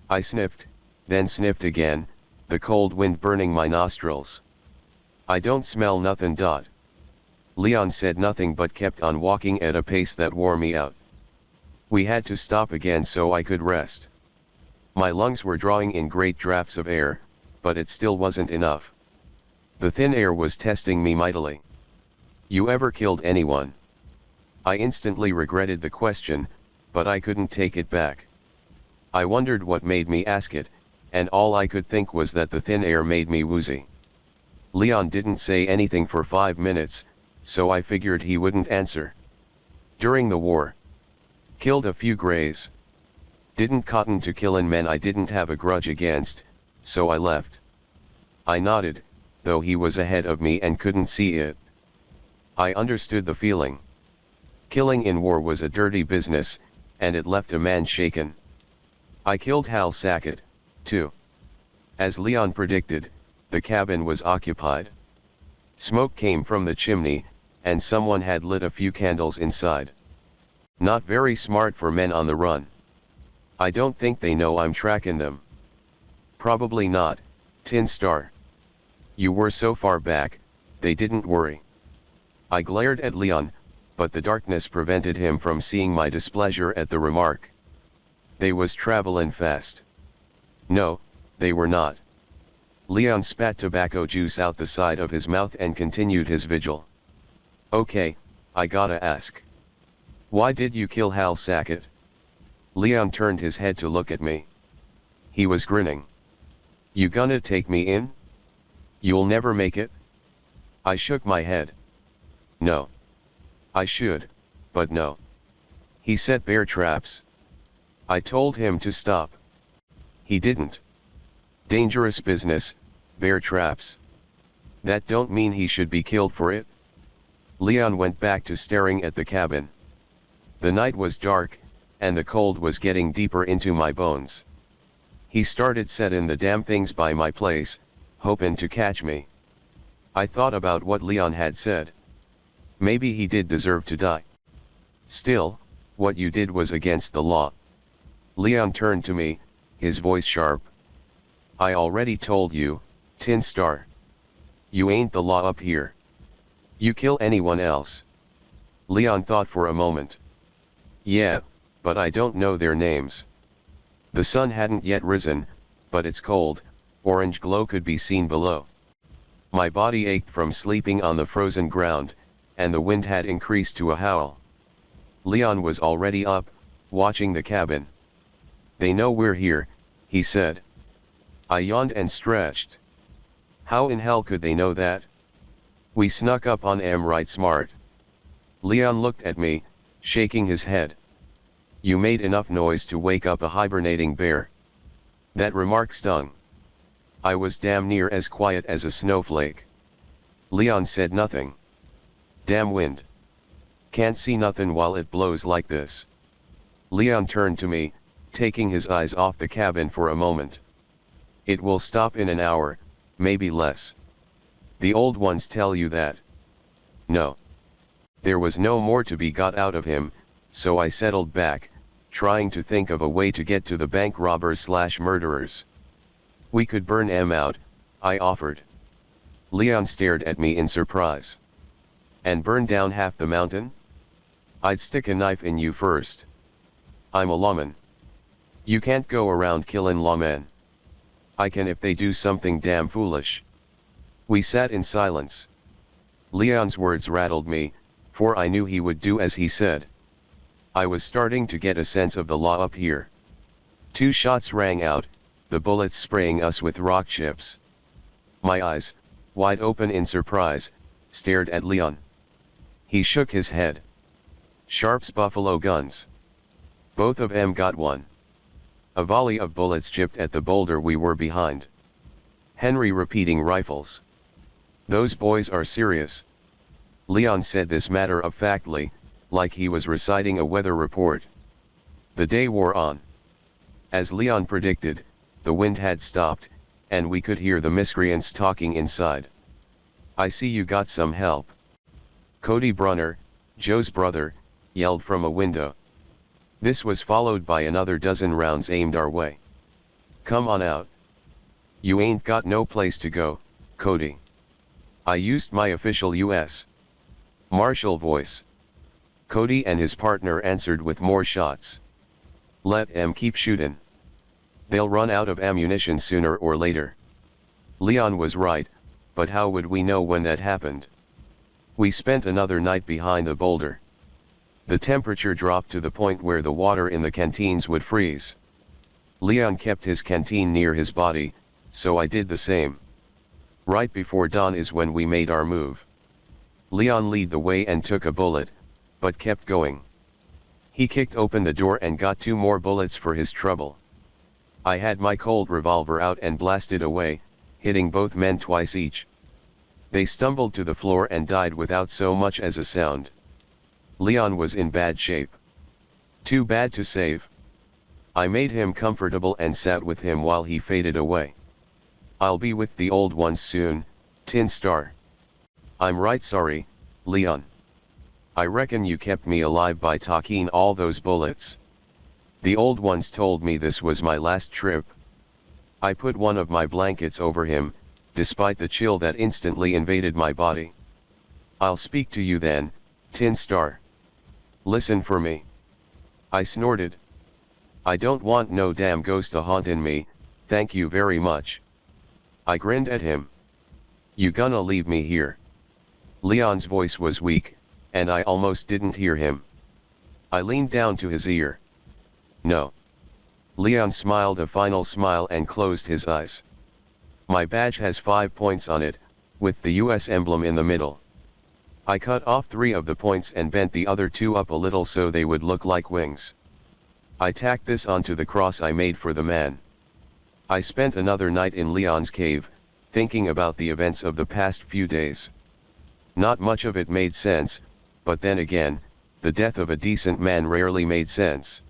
A: I sniffed, then sniffed again, the cold wind burning my nostrils. I don't smell nothing. Leon said nothing but kept on walking at a pace that wore me out. We had to stop again so I could rest. My lungs were drawing in great drafts of air, but it still wasn't enough. The thin air was testing me mightily. You ever killed anyone? I instantly regretted the question, but I couldn't take it back. I wondered what made me ask it, and all I could think was that the thin air made me woozy. Leon didn't say anything for 5 minutes, so I figured he wouldn't answer. During the war. Killed a few Greys. Didn't cotton to killin' men I didn't have a grudge against, so I left. I nodded, though he was ahead of me and couldn't see it. I understood the feeling. Killing in war was a dirty business, and it left a man shaken. I killed Hal Sackett, too. As Leon predicted, the cabin was occupied. Smoke came from the chimney, and someone had lit a few candles inside. Not very smart for men on the run. I don't think they know I'm tracking them. Probably not, Tin Star. You were so far back, they didn't worry. I glared at Leon, but the darkness prevented him from seeing my displeasure at the remark. They was travelin' fast. No, they were not. Leon spat tobacco juice out the side of his mouth and continued his vigil. Okay, I gotta ask. Why did you kill Hal Sackett? Leon turned his head to look at me. He was grinning. You gonna take me in? You'll never make it? I shook my head. No. I should, but no. He set bear traps. I told him to stop. He didn't. Dangerous business, bear traps. That don't mean he should be killed for it. Leon went back to staring at the cabin. The night was dark, and the cold was getting deeper into my bones. He started setting the damn things by my place, hoping to catch me. I thought about what Leon had said. Maybe he did deserve to die. Still, what you did was against the law. Leon turned to me, his voice sharp. I already told you, Tin Star. You ain't the law up here. You kill anyone else. Leon thought for a moment. Yeah, but I don't know their names. The sun hadn't yet risen, but its cold, orange glow could be seen below. My body ached from sleeping on the frozen ground, and the wind had increased to a howl. Leon was already up, watching the cabin. They know we're here, he said. I yawned and stretched. How in hell could they know that? We snuck up on 'em right smart. Leon looked at me, shaking his head. You made enough noise to wake up a hibernating bear. That remark stung. I was damn near as quiet as a snowflake. Leon said nothing. Damn wind. Can't see nothing while it blows like this. Leon turned to me, taking his eyes off the cabin for a moment. It will stop in an hour, maybe less. The old ones tell you that. No. There was no more to be got out of him, so I settled back, trying to think of a way to get to the bank robbers/murderers. We could burn them out, I offered. Leon stared at me in surprise. And burn down half the mountain? I'd stick a knife in you first. I'm a lawman. You can't go around killing lawmen. I can if they do something damn foolish. We sat in silence. Leon's words rattled me, for I knew he would do as he said. I was starting to get a sense of the law up here. 2 shots rang out, the bullets spraying us with rock chips. My eyes, wide open in surprise, stared at Leon. He shook his head. Sharp's buffalo guns. Both of them got one. A volley of bullets chipped at the boulder we were behind. Henry repeating rifles. Those boys are serious. Leon said this matter-of-factly, like he was reciting a weather report. The day wore on. As Leon predicted, the wind had stopped, and we could hear the miscreants talking inside. I see you got some help. Cody Brunner, Joe's brother, yelled from a window. This was followed by another dozen rounds aimed our way. Come on out. You ain't got no place to go, Cody. I used my official U.S. Marshal voice. Cody and his partner answered with more shots. Let 'em keep shootin'. They'll run out of ammunition sooner or later. Leon was right, but how would we know when that happened? We spent another night behind the boulder. The temperature dropped to the point where the water in the canteens would freeze. Leon kept his canteen near his body, so I did the same. Right before dawn is when we made our move. Leon led the way and took a bullet, but kept going. He kicked open the door and got 2 more bullets for his trouble. I had my Colt revolver out and blasted away, hitting both men twice each. They stumbled to the floor and died without so much as a sound. Leon was in bad shape. Too bad to save. I made him comfortable and sat with him while he faded away. I'll be with the old ones soon, Tin Star. I'm right sorry, Leon. I reckon you kept me alive by talking all those bullets. The old ones told me this was my last trip. I put one of my blankets over him, despite the chill that instantly invaded my body. I'll speak to you then, Tin Star. Listen for me. I snorted. I don't want no damn ghost a hauntin' me, thank you very much. I grinned at him. You gonna leave me here? Leon's voice was weak, and I almost didn't hear him. I leaned down to his ear. No. Leon smiled a final smile and closed his eyes. My badge has 5 points on it, with the US emblem in the middle. I cut off 3 of the points and bent the other 2 up a little so they would look like wings. I tacked this onto the cross I made for the man. I spent another night in Leon's cave, thinking about the events of the past few days. Not much of it made sense, but then again, the death of a decent man rarely made sense.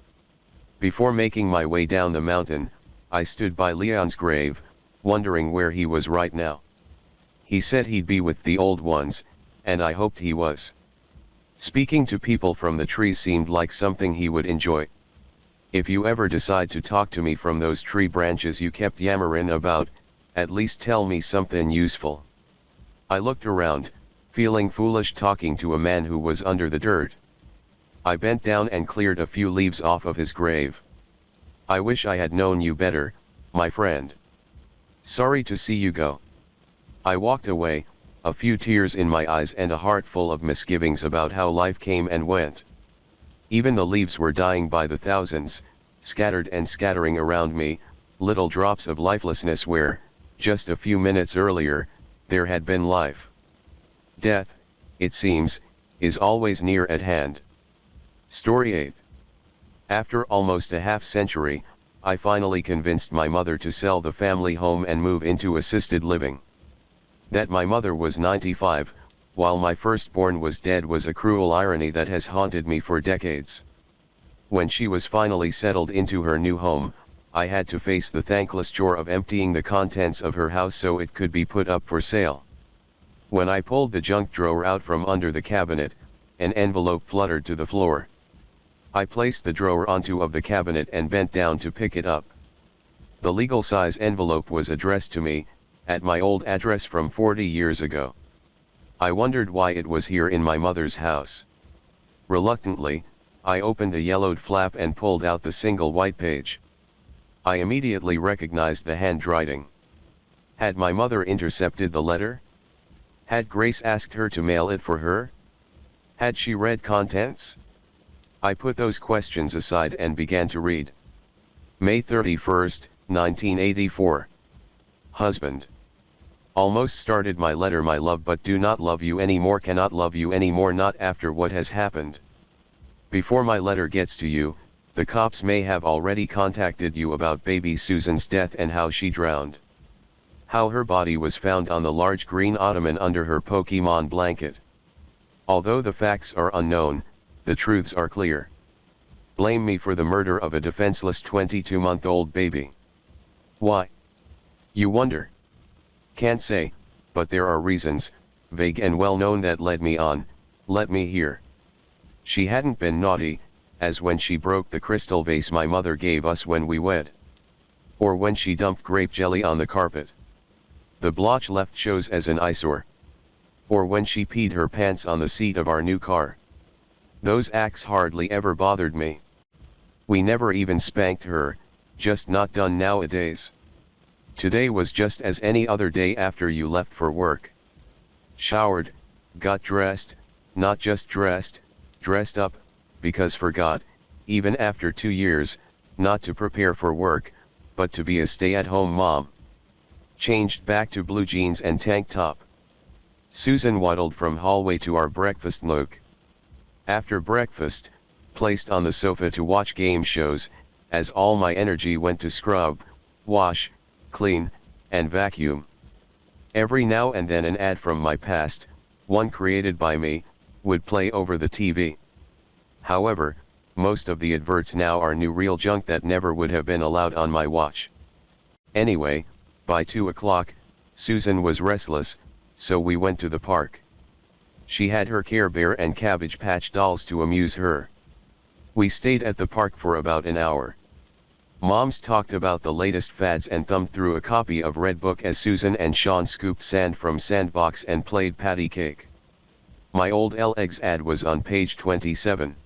A: Before making my way down the mountain, I stood by Leon's grave, wondering where he was right now. He said he'd be with the old ones, and I hoped he was. Speaking to people from the trees seemed like something he would enjoy. If you ever decide to talk to me from those tree branches you kept yammerin' about, at least tell me something useful. I looked around, feeling foolish talking to a man who was under the dirt. I bent down and cleared a few leaves off of his grave. I wish I had known you better, my friend. Sorry to see you go. I walked away, a few tears in my eyes and a heart full of misgivings about how life came and went. Even the leaves were dying by the thousands, scattered and scattering around me, little drops of lifelessness where, just a few minutes earlier, there had been life. Death, it seems, is always near at hand. Story 8. After almost a half-century, I finally convinced my mother to sell the family home and move into assisted living. That my mother was 95, while my firstborn was dead, was a cruel irony that has haunted me for decades. When she was finally settled into her new home, I had to face the thankless chore of emptying the contents of her house so it could be put up for sale. When I pulled the junk drawer out from under the cabinet, an envelope fluttered to the floor. I placed the drawer onto of the cabinet and bent down to pick it up. The legal size envelope was addressed to me, at my old address from 40 years ago. I wondered why it was here in my mother's house. Reluctantly, I opened the yellowed flap and pulled out the single white page. I immediately recognized the handwriting. Had my mother intercepted the letter? Had Grace asked her to mail it for her? Had she read contents? I put those questions aside and began to read. May 31st, 1984. Husband. Almost started my letter, my love, but do not love you anymore, cannot love you anymore, not after what has happened. Before my letter gets to you, the cops may have already contacted you about baby Susan's death and how she drowned. How her body was found on the large green ottoman under her Pokemon blanket. Although the facts are unknown, the truths are clear. Blame me for the murder of a defenseless 22-month-old baby. Why? You wonder. Can't say, but there are reasons, vague and well known, that led me on. Let me hear. She hadn't been naughty, as when she broke the crystal vase my mother gave us when we wed. Or when she dumped grape jelly on the carpet. The blotch left shows as an eyesore. Or when she peed her pants on the seat of our new car. Those acts hardly ever bothered me. We never even spanked her, just not done nowadays. Today was just as any other day after you left for work. Showered, got dressed, not just dressed, dressed up, because forgot, even after 2 years, not to prepare for work, but to be a stay-at-home mom. Changed back to blue jeans and tank top. Susan waddled from hallway to our breakfast nook. After breakfast, placed on the sofa to watch game shows, as all my energy went to scrub, wash, clean, and vacuum. Every now and then an ad from my past, one created by me, would play over the TV. However, most of the adverts now are new real junk that never would have been allowed on my watch. Anyway, by 2 o'clock, Susan was restless, so we went to the park. She had her Care Bear and Cabbage Patch dolls to amuse her. We stayed at the park for about an hour. Moms talked about the latest fads and thumbed through a copy of Red Book as Susan and Sean scooped sand from Sandbox and played patty cake. My old L-Eggs ad was on page 27.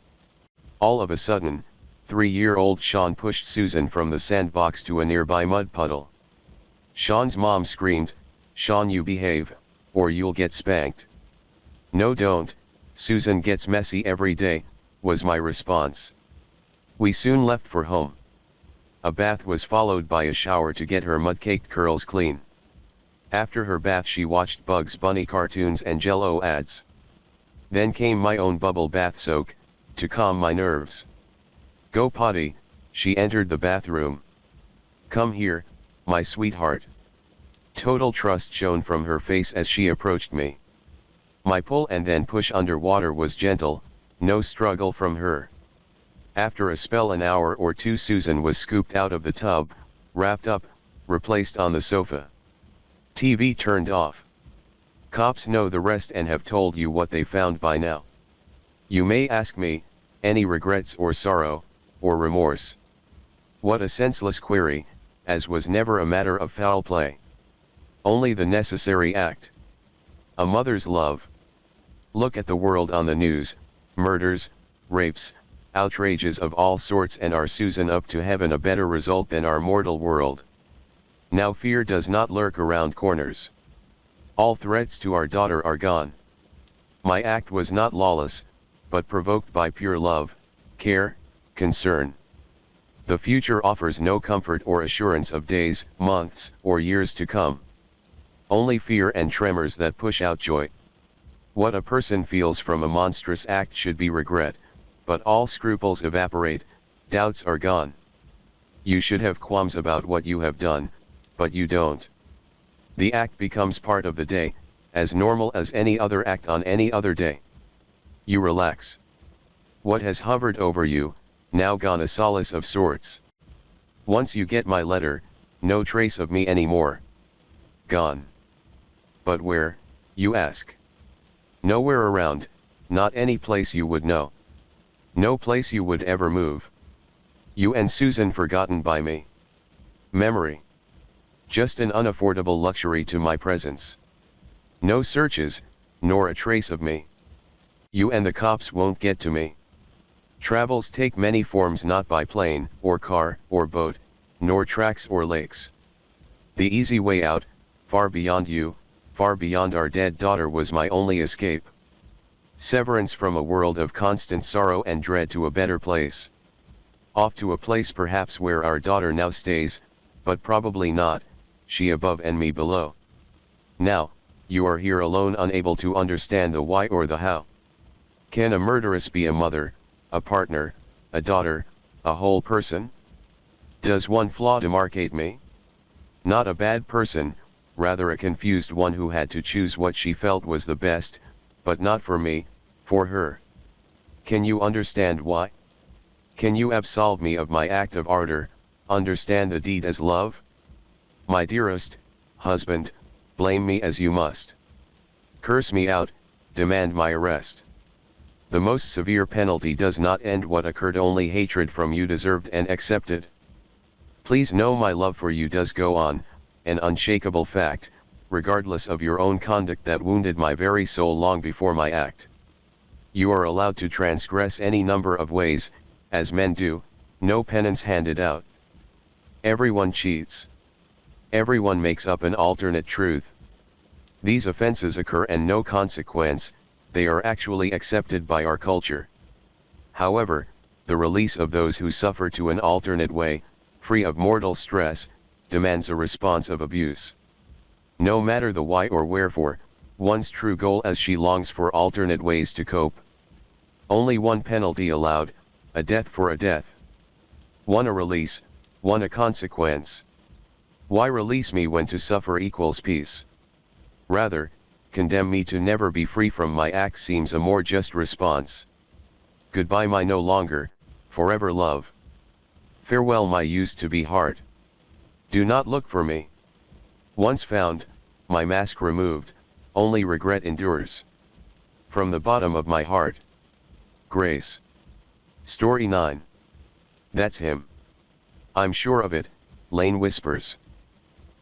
A: All of a sudden, 3-year-old Sean pushed Susan from the sandbox to a nearby mud puddle. Sean's mom screamed, "Sean, you behave, or you'll get spanked." "No, don't, Susan gets messy every day," was my response. We soon left for home. A bath was followed by a shower to get her mud-caked curls clean. After her bath she watched Bugs Bunny cartoons and Jell-O ads. Then came my own bubble bath soak, to calm my nerves. "Go potty," she entered the bathroom. "Come here, my sweetheart." Total trust shone from her face as she approached me. My pull and then push underwater was gentle, no struggle from her. After a spell, an hour or two, Susan was scooped out of the tub, wrapped up, replaced on the sofa. TV turned off. Cops know the rest and have told you what they found by now. You may ask me, any regrets or sorrow, or remorse? What a senseless query, as was never a matter of foul play. Only the necessary act. A mother's love. Look at the world on the news, murders, rapes, outrages of all sorts, and our Susan up to heaven a better result than our mortal world. Now fear does not lurk around corners. All threats to our daughter are gone. My act was not lawless, but provoked by pure love, care, concern. The future offers no comfort or assurance of days, months, or years to come. Only fear and tremors that push out joy. What a person feels from a monstrous act should be regret, but all scruples evaporate, doubts are gone. You should have qualms about what you have done, but you don't. The act becomes part of the day, as normal as any other act on any other day. You relax. What has hovered over you, now gone a solace of sorts. Once you get my letter, no trace of me anymore. Gone. But where, you ask? Nowhere around, not any place you would know. No place you would ever move. You and Susan forgotten by me. Memory. Just an unaffordable luxury to my presence. No searches, nor a trace of me. You and the cops won't get to me. Travels take many forms, not by plane, or car, or boat, nor tracks or lakes. The easy way out, far beyond you, far beyond our dead daughter, was my only escape. Severance from a world of constant sorrow and dread to a better place. Off to a place perhaps where our daughter now stays, but probably not, she above and me below. Now, you are here alone, unable to understand the why or the how. Can a murderess be a mother, a partner, a daughter, a whole person? Does one flaw demarcate me? Not a bad person, rather a confused one who had to choose what she felt was the best, but not for me, for her. Can you understand why? Can you absolve me of my act of ardor, understand the deed as love? My dearest husband, blame me as you must. Curse me out, demand my arrest. The most severe penalty does not end what occurred, only hatred from you deserved and accepted. Please know my love for you does go on, an unshakable fact, regardless of your own conduct that wounded my very soul long before my act. You are allowed to transgress any number of ways, as men do, no penance handed out. Everyone cheats. Everyone makes up an alternate truth. These offenses occur and no consequence, they are actually accepted by our culture. However, the release of those who suffer to an alternate way, free of mortal stress, demands a response of abuse. No matter the why or wherefore, one's true goal as she longs for alternate ways to cope. Only one penalty allowed, a death for a death. One a release, one a consequence. Why release me when to suffer equals peace? Rather, condemn me to never be free from my act seems a more just response. Goodbye my no longer, forever love. Farewell my used to be heart. Do not look for me. Once found, my mask removed, only regret endures. From the bottom of my heart. Grace. Story 9. That's him. I'm sure of it, Lane whispers.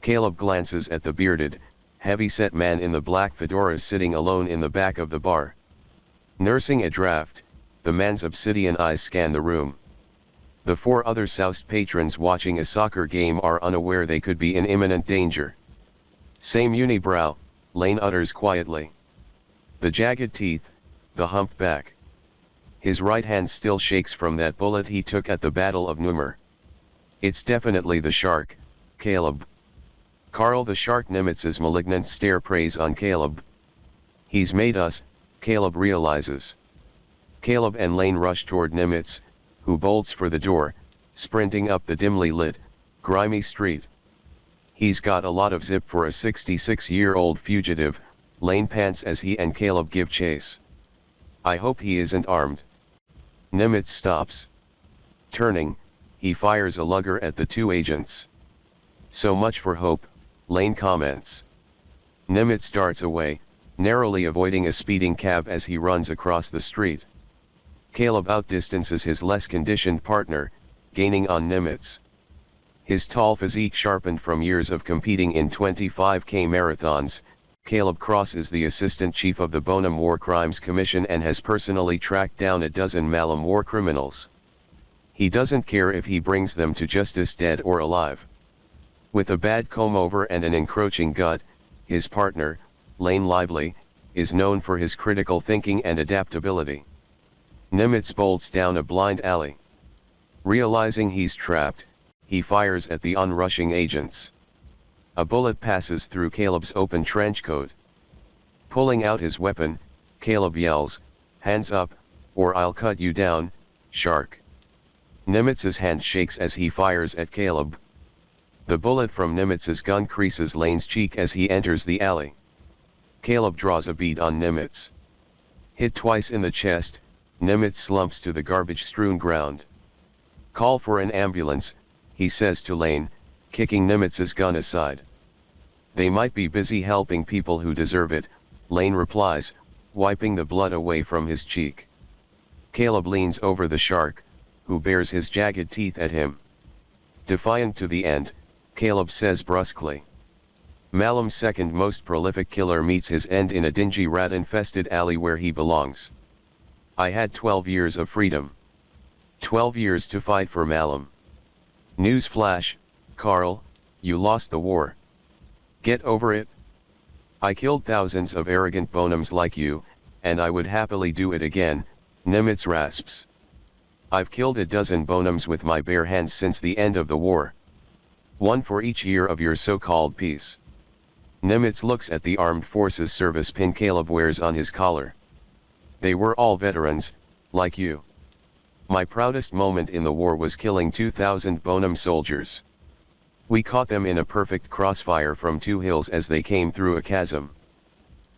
A: Caleb glances at the bearded, heavy-set man in the black fedora sitting alone in the back of the bar. Nursing a draft, the man's obsidian eyes scan the room. The four other soused patrons watching a soccer game are unaware they could be in imminent danger. Same unibrow, Lane utters quietly. The jagged teeth, the humped back. His right hand still shakes from that bullet he took at the Battle of Numur. It's definitely the shark, Caleb. Carl the shark. Nimitz's malignant stare preys on Caleb. He's made us, Caleb realizes. Caleb and Lane rush toward Nimitz, who bolts for the door, sprinting up the dimly lit, grimy street. He's got a lot of zip for a 66-year-old fugitive, Lane pants as he and Caleb give chase. I hope he isn't armed. Nimitz stops. Turning, he fires a lugger at the two agents. So much for hope, Lane comments. Nimitz darts away, narrowly avoiding a speeding cab as he runs across the street. Caleb outdistances his less conditioned partner, gaining on Nimitz. His tall physique sharpened from years of competing in 25K marathons, Caleb crosses the assistant chief of the Bonham War Crimes Commission and has personally tracked down a dozen Malum war criminals. He doesn't care if he brings them to justice dead or alive. With a bad comb-over and an encroaching gut, his partner, Lane Lively, is known for his critical thinking and adaptability. Nimitz bolts down a blind alley. Realizing he's trapped, he fires at the onrushing agents. A bullet passes through Caleb's open trench coat. Pulling out his weapon, Caleb yells, "Hands up, or I'll cut you down, shark. Nimitz's hand shakes as he fires at Caleb. The bullet from Nimitz's gun creases Lane's cheek as he enters the alley. Caleb draws a bead on Nimitz. Hit twice in the chest, Nimitz slumps to the garbage-strewn ground. Call for an ambulance, he says to Lane, kicking Nimitz's gun aside. They might be busy helping people who deserve it, Lane replies, wiping the blood away from his cheek. Caleb leans over the shark, who bares his jagged teeth at him. Defiant to the end, Caleb says brusquely. Malum's second most prolific killer meets his end in a dingy rat-infested alley where he belongs. I had 12 years of freedom. 12 years to fight for Malum. News flash, Carl, you lost the war. Get over it. I killed thousands of arrogant bonhams like you, and I would happily do it again, Nimitz rasps. I've killed a dozen bonhams with my bare hands since the end of the war. One for each year of your so-called peace. Nimitz looks at the Armed Forces service pin Caleb wears on his collar. They were all veterans, like you. My proudest moment in the war was killing 2,000 bonham soldiers. We caught them in a perfect crossfire from 2 hills as they came through a chasm.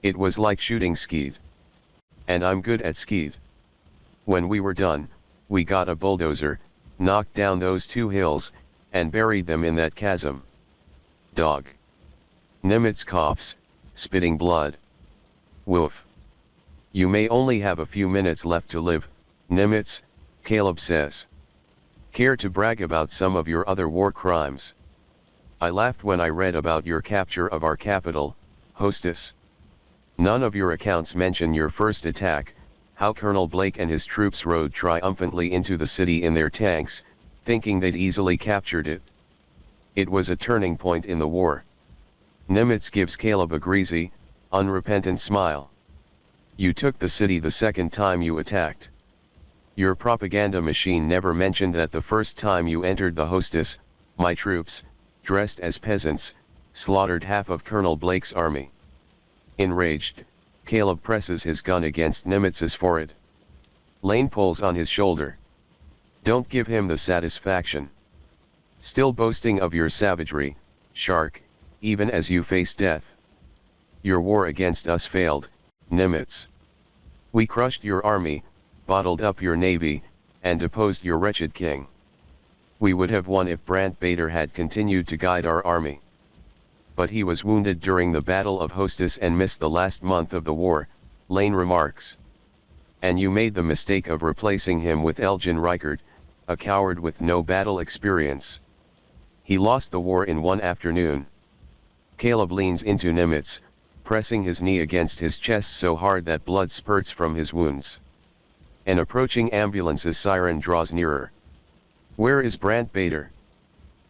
A: It was like shooting skeet. And I'm good at skeet. When we were done, we got a bulldozer, knocked down those 2 hills, and buried them in that chasm. Dog. Nimitz coughs, spitting blood. Woof. You may only have a few minutes left to live, Nimitz, Caleb says. Care to brag about some of your other war crimes? I laughed when I read about your capture of our capital, Hostess. None of your accounts mention your first attack, how Colonel Blake and his troops rode triumphantly into the city in their tanks, thinking they'd easily captured it. It was a turning point in the war. Nimitz gives Caleb a greasy, unrepentant smile. You took the city the second time you attacked. Your propaganda machine never mentioned that the first time you entered the Hostess, my troops, dressed as peasants, slaughtered half of Colonel Blake's army. Enraged, Caleb presses his gun against Nimitz's forehead. Lane pulls on his shoulder. Don't give him the satisfaction. Still boasting of your savagery, shark, even as you face death. Your war against us failed, Nimitz. We crushed your army, bottled up your navy, and deposed your wretched king. We would have won if Brant Bader had continued to guide our army. But he was wounded during the Battle of Hostess and missed the last month of the war, Lane remarks. And you made the mistake of replacing him with Elgin Reichert, a coward with no battle experience. He lost the war in one afternoon. Caleb leans into Nimitz, pressing his knee against his chest so hard that blood spurts from his wounds. An approaching ambulance's siren draws nearer. Where is Brant Bader?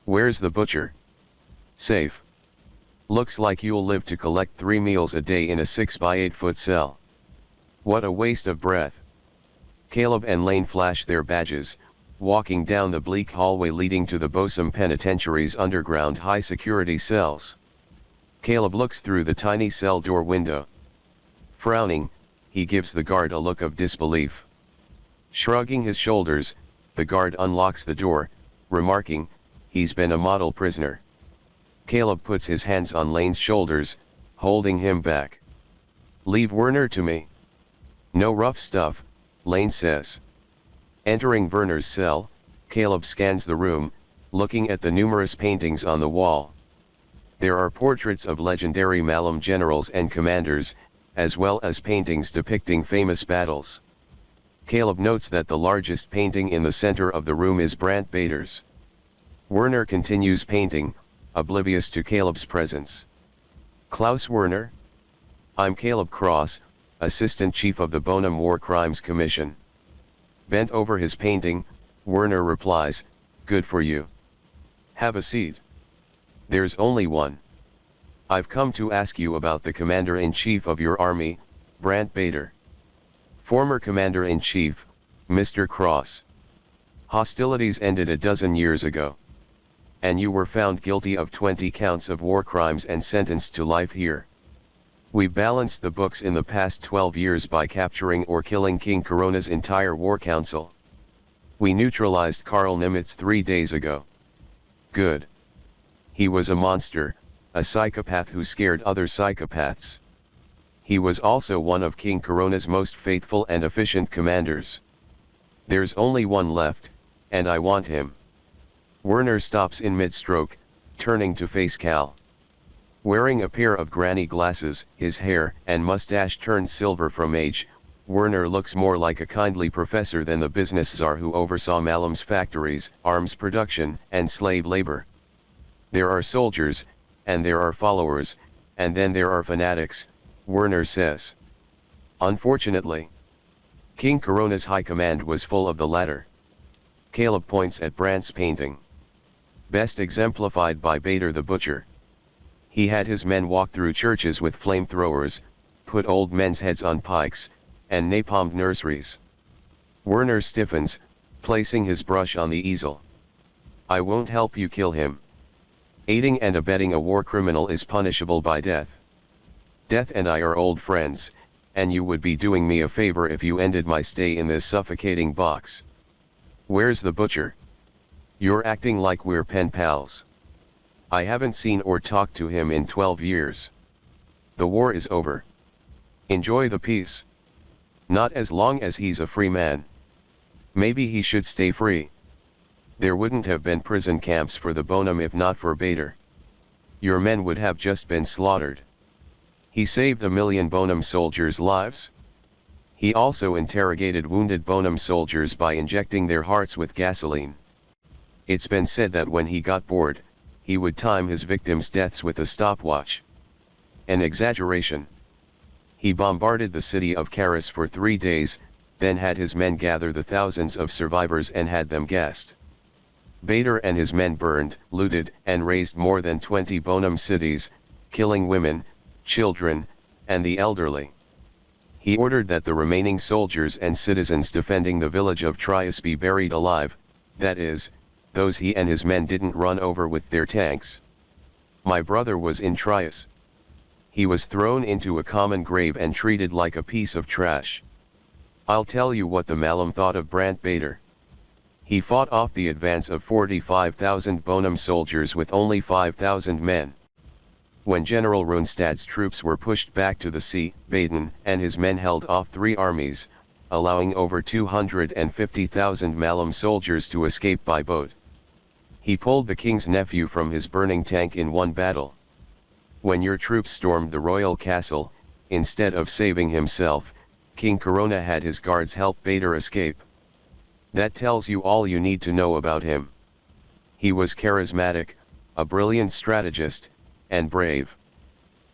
A: Where's the butcher? Safe. Looks like you'll live to collect 3 meals a day in a 6 by 8 foot cell. What a waste of breath. Caleb and Lane flash their badges, walking down the bleak hallway leading to the Bosom Penitentiary's underground high-security cells. Caleb looks through the tiny cell door window. Frowning, he gives the guard a look of disbelief. Shrugging his shoulders, the guard unlocks the door, remarking, he's been a model prisoner. Caleb puts his hands on Lane's shoulders, holding him back. Leave Werner to me. No rough stuff, Lane says. Entering Werner's cell, Caleb scans the room, looking at the numerous paintings on the wall. There are portraits of legendary Malum generals and commanders, as well as paintings depicting famous battles. Caleb notes that the largest painting in the center of the room is Brant Bader's. Werner continues painting, oblivious to Caleb's presence. Klaus Werner? I'm Caleb Cross, Assistant Chief of the Bonham War Crimes Commission. Bent over his painting, Werner replies, good for you. Have a seat. There's only one. I've come to ask you about the Commander-in-Chief of your army, Brant Bader. Former Commander-in-Chief, Mr. Cross. Hostilities ended a dozen years ago. And you were found guilty of 20 counts of war crimes and sentenced to life here. We balanced the books in the past 12 years by capturing or killing King Corona's entire war council. We neutralized Karl Nimitz 3 days ago. Good. He was a monster, a psychopath who scared other psychopaths. He was also one of King Corona's most faithful and efficient commanders. There's only one left, and I want him. Werner stops in mid-stroke, turning to face Cal. Wearing a pair of granny glasses, his hair and mustache turned silver from age, Werner looks more like a kindly professor than the business czar who oversaw Malam's factories, arms production, and slave labor. There are soldiers, and there are followers, and then there are fanatics, Werner says. Unfortunately, King Corona's high command was full of the latter. Caleb points at Brandt's painting. Best exemplified by Bader the Butcher. He had his men walk through churches with flamethrowers, put old men's heads on pikes, and napalmed nurseries. Werner stiffens, placing his brush on the easel. I won't help you kill him. Aiding and abetting a war criminal is punishable by death. Death and I are old friends, and you would be doing me a favor if you ended my stay in this suffocating box. Where's the butcher? You're acting like we're pen pals. I haven't seen or talked to him in 12 years. The war is over. Enjoy the peace. Not as long as he's a free man. Maybe he should stay free. There wouldn't have been prison camps for the Bonum if not for Bader. Your men would have just been slaughtered. He saved 1 million Bonum soldiers' lives. He also interrogated wounded Bonum soldiers by injecting their hearts with gasoline. It's been said that when he got bored, he would time his victims' deaths with a stopwatch. An exaggeration. He bombarded the city of Karas for 3 days, then had his men gather the thousands of survivors and had them gassed. Bader and his men burned, looted, and razed more than 20 Bonum cities, killing women, children, and the elderly. He ordered that the remaining soldiers and citizens defending the village of Trias be buried alive, that is, those he and his men didn't run over with their tanks. My brother was in Trias. He was thrown into a common grave and treated like a piece of trash. I'll tell you what the Malam thought of Brandt Bader. He fought off the advance of 45,000 Bonum soldiers with only 5,000 men. When General Rundstad's troops were pushed back to the sea, Baden and his men held off 3 armies, allowing over 250,000 Malam soldiers to escape by boat. He pulled the king's nephew from his burning tank in one battle. When your troops stormed the royal castle, instead of saving himself, King Corona had his guards help Bader escape. That tells you all you need to know about him. He was charismatic, a brilliant strategist, and brave.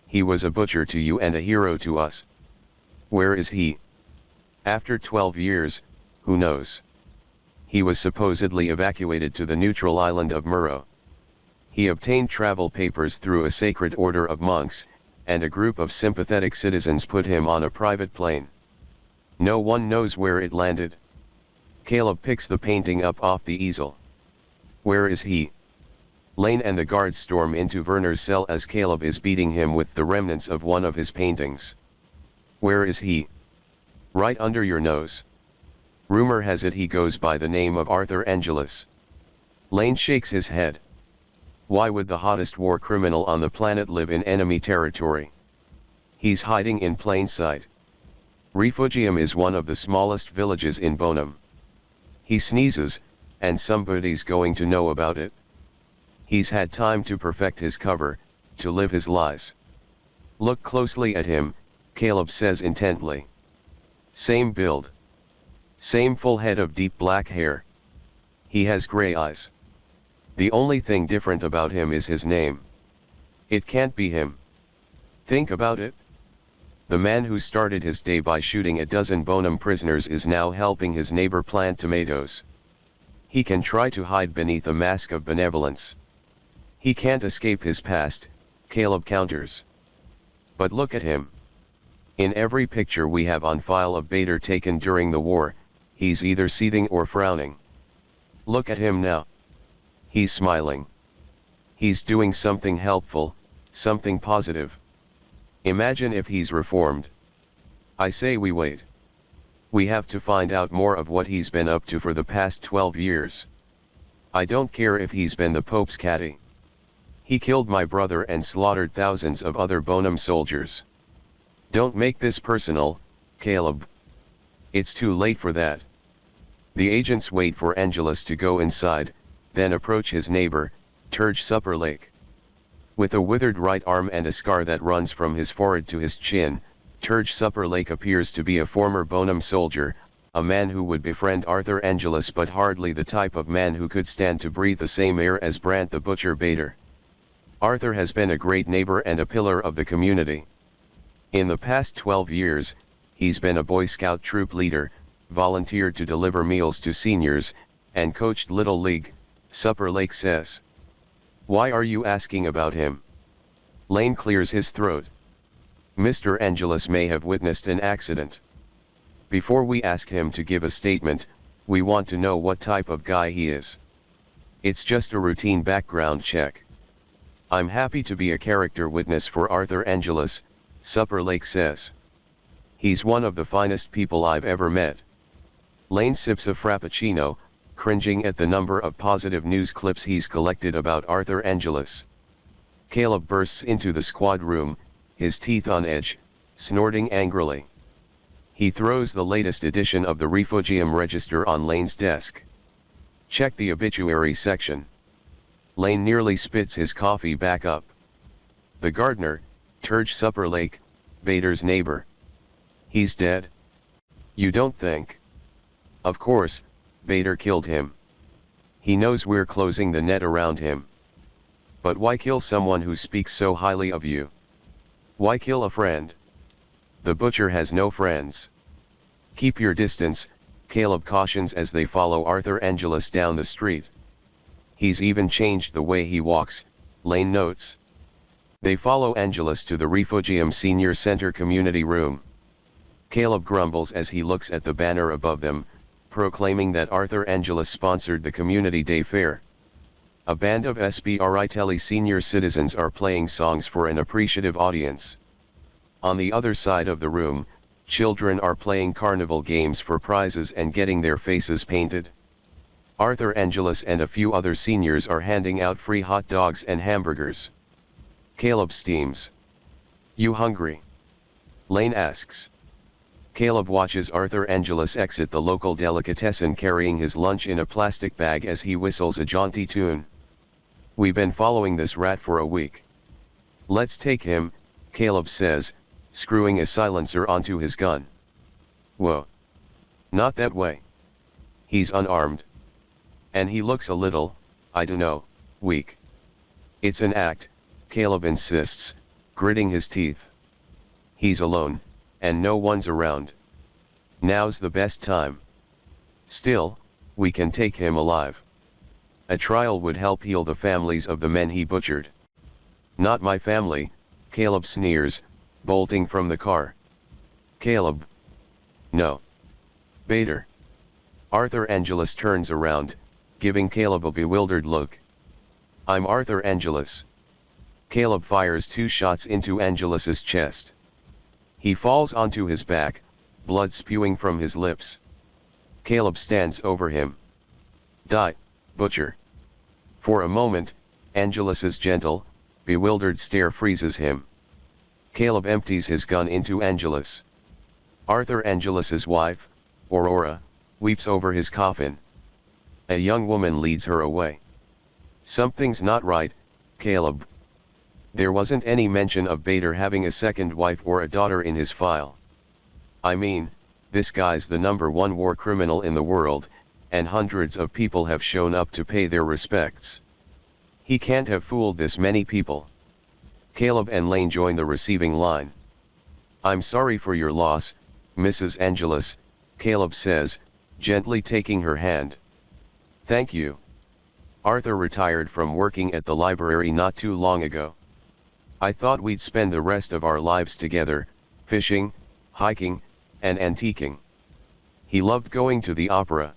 A: He was a butcher to you and a hero to us. Where is he? After 12 years, who knows? He was supposedly evacuated to the neutral island of Muro. He obtained travel papers through a sacred order of monks, and a group of sympathetic citizens put him on a private plane. No one knows where it landed. Caleb picks the painting up off the easel. Where is he? Lane and the guards storm into Werner's cell as Caleb is beating him with the remnants of one of his paintings. Where is he? Right under your nose. Rumor has it he goes by the name of Arthur Angelus. Lane shakes his head. Why would the hottest war criminal on the planet live in enemy territory? He's hiding in plain sight. Refugium is one of the smallest villages in Bonum. He sneezes, and somebody's going to know about it. He's had time to perfect his cover, to live his lies. Look closely at him, Caleb says intently. Same build. Same full head of deep black hair. He has gray eyes. The only thing different about him is his name. It can't be him. Think about it. The man who started his day by shooting a dozen Bonum prisoners is now helping his neighbor plant tomatoes. He can try to hide beneath a mask of benevolence. He can't escape his past, Caleb counters. But look at him. In every picture we have on file of Bader taken during the war, he's either seething or frowning. Look at him now. He's smiling. He's doing something helpful, something positive. Imagine if he's reformed. I say we wait. We have to find out more of what he's been up to for the past 12 years. I don't care if he's been the Pope's caddy. He killed my brother and slaughtered thousands of other Bonum soldiers. Don't make this personal, Caleb. It's too late for that. The agents wait for Angelus to go inside, then approach his neighbor, Turge Supperlake. With a withered right arm and a scar that runs from his forehead to his chin, Turge Supperlake appears to be a former Bonum soldier, a man who would befriend Arthur Angelus but hardly the type of man who could stand to breathe the same air as Brant the Butcher Bader. Arthur has been a great neighbor and a pillar of the community. In the past 12 years, he's been a Boy Scout troop leader, volunteered to deliver meals to seniors, and coached Little League, Supperlake says. Why are you asking about him? Lane clears his throat. Mr. Angelus may have witnessed an accident. Before we ask him to give a statement, we want to know what type of guy he is. It's just a routine background check. I'm happy to be a character witness for Arthur Angelus, Supperlake says. He's one of the finest people I've ever met. Lane sips a frappuccino, cringing at the number of positive news clips he's collected about Arthur Angelus. Caleb bursts into the squad room, his teeth on edge, snorting angrily. He throws the latest edition of the Refugium Register on Lane's desk. Check the obituary section. Lane nearly spits his coffee back up. The gardener, Turge Supperlake, Bader's neighbor. He's dead? You don't think? Of course, Bader killed him. He knows we're closing the net around him. But why kill someone who speaks so highly of you? Why kill a friend? The butcher has no friends. Keep your distance, Caleb cautions as they follow Arthur Angelus down the street. He's even changed the way he walks, Lane notes. They follow Angelus to the Refugium Senior Center community room. Caleb grumbles as he looks at the banner above them, proclaiming that Arthur Angelus sponsored the Community Day Fair. A band of SBRI senior citizens are playing songs for an appreciative audience. On the other side of the room, children are playing carnival games for prizes and getting their faces painted. Arthur Angelus and a few other seniors are handing out free hot dogs and hamburgers. Caleb steams. You hungry? Lane asks. Caleb watches Arthur Angelus exit the local delicatessen carrying his lunch in a plastic bag as he whistles a jaunty tune. We've been following this rat for a week. Let's take him, Caleb says, screwing a silencer onto his gun. Whoa. Not that way. He's unarmed. And he looks a little, I dunno, weak. It's an act, Caleb insists, gritting his teeth. He's alone, and no one's around. Now's the best time. Still, we can take him alive. A trial would help heal the families of the men he butchered. Not my family, Caleb sneers, bolting from the car. Caleb. No. Bader. Arthur Angelus turns around, giving Caleb a bewildered look. I'm Arthur Angelus. Caleb fires 2 shots into Angelus's chest. He falls onto his back, blood spewing from his lips. Caleb stands over him. Die, butcher. For a moment, Angelus's gentle, bewildered stare freezes him. Caleb empties his gun into Angelus. Arthur Angelus's wife, Aurora, weeps over his coffin. A young woman leads her away. Something's not right, Caleb. There wasn't any mention of Bader having a second wife or a daughter in his file. I mean, this guy's the #1 war criminal in the world, and hundreds of people have shown up to pay their respects. He can't have fooled this many people. Caleb and Lane join the receiving line. I'm sorry for your loss, Mrs. Angelus, Caleb says, gently taking her hand. Thank you. Arthur retired from working at the library not too long ago. I thought we'd spend the rest of our lives together, fishing, hiking, and antiquing. He loved going to the opera.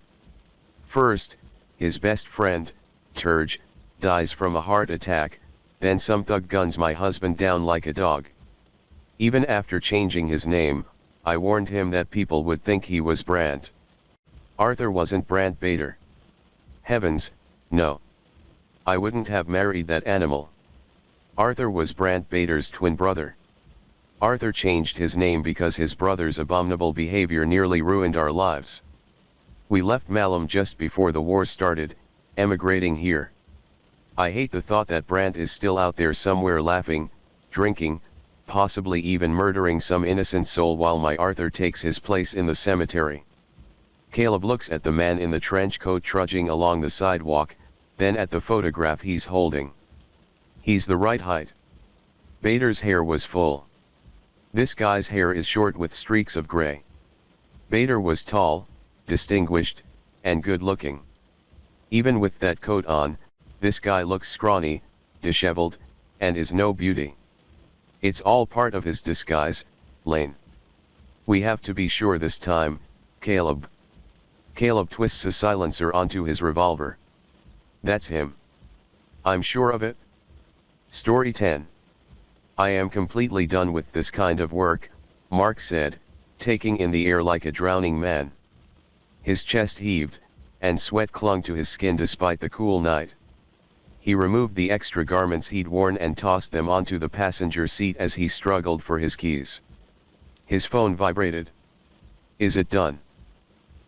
A: First, his best friend, Turge, dies from a heart attack, then some thug guns my husband down like a dog. Even after changing his name, I warned him that people would think he was Brant. Arthur wasn't Brant Bader. Heavens, no. I wouldn't have married that animal. Arthur was Brant Bader's twin brother. Arthur changed his name because his brother's abominable behavior nearly ruined our lives. We left Malum just before the war started, emigrating here. I hate the thought that Brant is still out there somewhere laughing, drinking, possibly even murdering some innocent soul while my Arthur takes his place in the cemetery. Caleb looks at the man in the trench coat trudging along the sidewalk, then at the photograph he's holding. He's the right height. Bader's hair was full. This guy's hair is short with streaks of gray. Bader was tall, distinguished, and good-looking. Even with that coat on, this guy looks scrawny, disheveled, and is no beauty. It's all part of his disguise, Lane. We have to be sure this time, Caleb. Caleb twists a silencer onto his revolver. That's him. I'm sure of it. Story 10. I am completely done with this kind of work, Mark said, taking in the air like a drowning man. His chest heaved, and sweat clung to his skin despite the cool night. He removed the extra garments he'd worn and tossed them onto the passenger seat as he struggled for his keys. His phone vibrated. Is it done?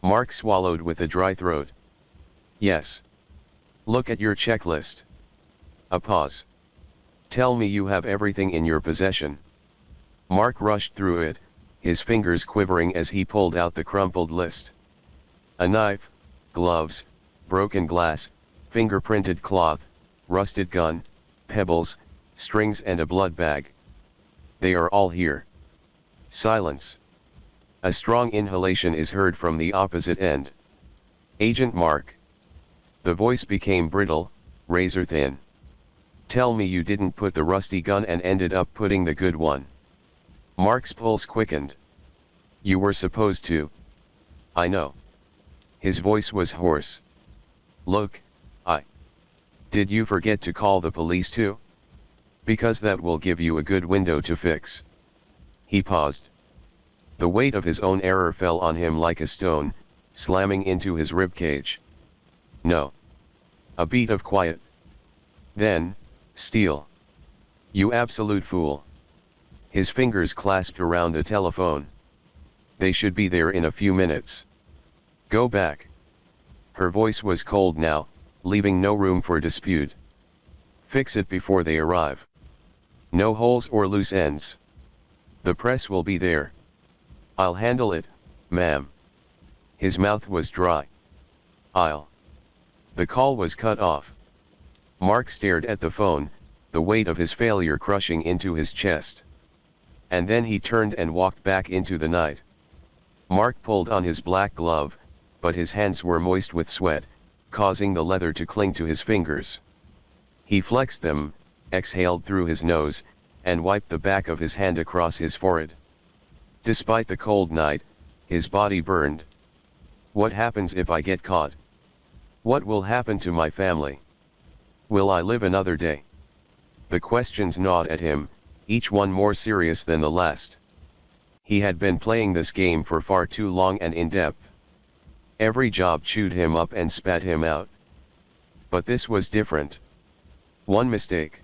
A: Mark swallowed with a dry throat. Yes. Look at your checklist. A pause. Tell me you have everything in your possession. Mark rushed through it, his fingers quivering as he pulled out the crumpled list. A knife, gloves, broken glass, fingerprinted cloth, rusted gun, pebbles, strings and a blood bag. They are all here. Silence. A strong inhalation is heard from the opposite end. Agent Mark. The voice became brittle, razor thin. Tell me you didn't put the rusty gun and ended up putting the good one. Mark's pulse quickened. You were supposed to. I know. His voice was hoarse. Look, Did you forget to call the police too? Because that will give you a good window to fix. He paused. The weight of his own error fell on him like a stone, slamming into his ribcage. No. A beat of quiet. Then, Steele. You absolute fool. His fingers clasped around the telephone. They should be there in a few minutes. Go back. Her voice was cold now, leaving no room for dispute. Fix it before they arrive. No holes or loose ends. The press will be there. I'll handle it, ma'am. His mouth was dry. I'll. The call was cut off. Mark stared at the phone, the weight of his failure crushing into his chest. And then he turned and walked back into the night. Mark pulled on his black glove, but his hands were moist with sweat, causing the leather to cling to his fingers. He flexed them, exhaled through his nose, and wiped the back of his hand across his forehead. Despite the cold night, his body burned. What happens if I get caught? What will happen to my family? Will I live another day? The questions gnawed at him, each one more serious than the last. He had been playing this game for far too long and in depth. Every job chewed him up and spat him out. But this was different. One mistake.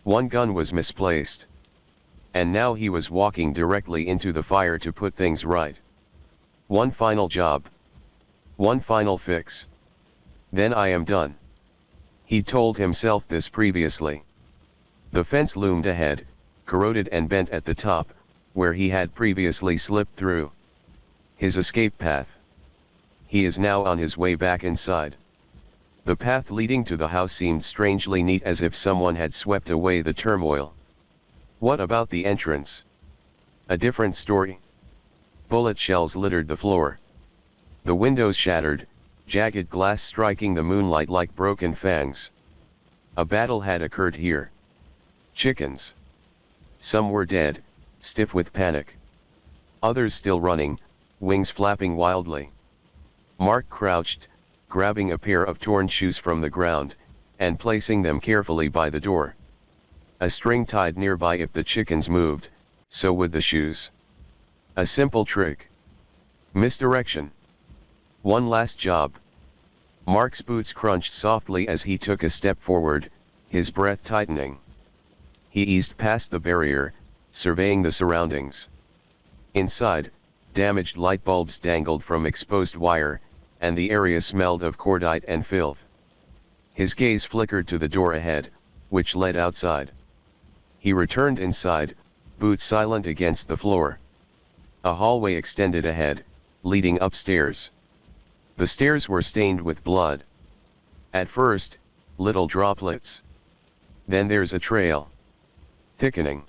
A: One gun was misplaced. And now he was walking directly into the fire to put things right. One final job. One final fix. Then I am done. He told himself this previously. The fence loomed ahead, corroded and bent at the top, where he had previously slipped through. His escape path. He is now on his way back inside. The path leading to the house seemed strangely neat, as if someone had swept away the turmoil. What about the entrance? A different story. Bullet shells littered the floor. The windows shattered, jagged glass striking the moonlight like broken fangs. A battle had occurred here. Chickens. Some were dead, stiff with panic. Others still running, wings flapping wildly. Mark crouched, grabbing a pair of torn shoes from the ground, and placing them carefully by the door. A string tied nearby if the chickens moved, So would the shoes. A simple trick. Misdirection. One last job. Mark's boots crunched softly as he took a step forward, his breath tightening. He eased past the barrier, surveying the surroundings. Inside, damaged light bulbs dangled from exposed wire, and the area smelled of cordite and filth. His gaze flickered to the door ahead, which led outside. He returned inside, boots silent against the floor. A hallway extended ahead, leading upstairs. The stairs were stained with blood. At first, little droplets. Then there's a trail. Thickening.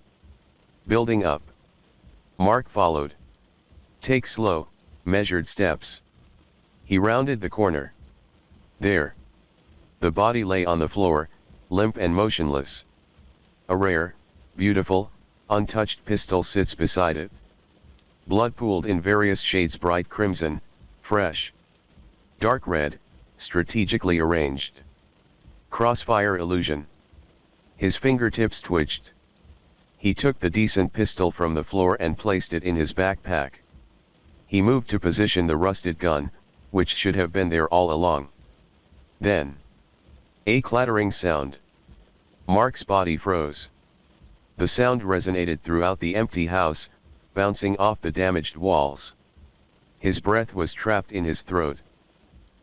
A: Building up. Mark followed. Take slow, measured steps. He rounded the corner. There. The body lay on the floor, limp and motionless. A rare, beautiful, untouched pistol sits beside it. Blood pooled in various shades: bright crimson, fresh, dark red, strategically arranged. Crossfire illusion. His fingertips twitched. He took the decent pistol from the floor and placed it in his backpack. He moved to position the rusted gun, which should have been there all along. Then, a clattering sound. Mark's body froze. The sound resonated throughout the empty house, bouncing off the damaged walls. His breath was trapped in his throat.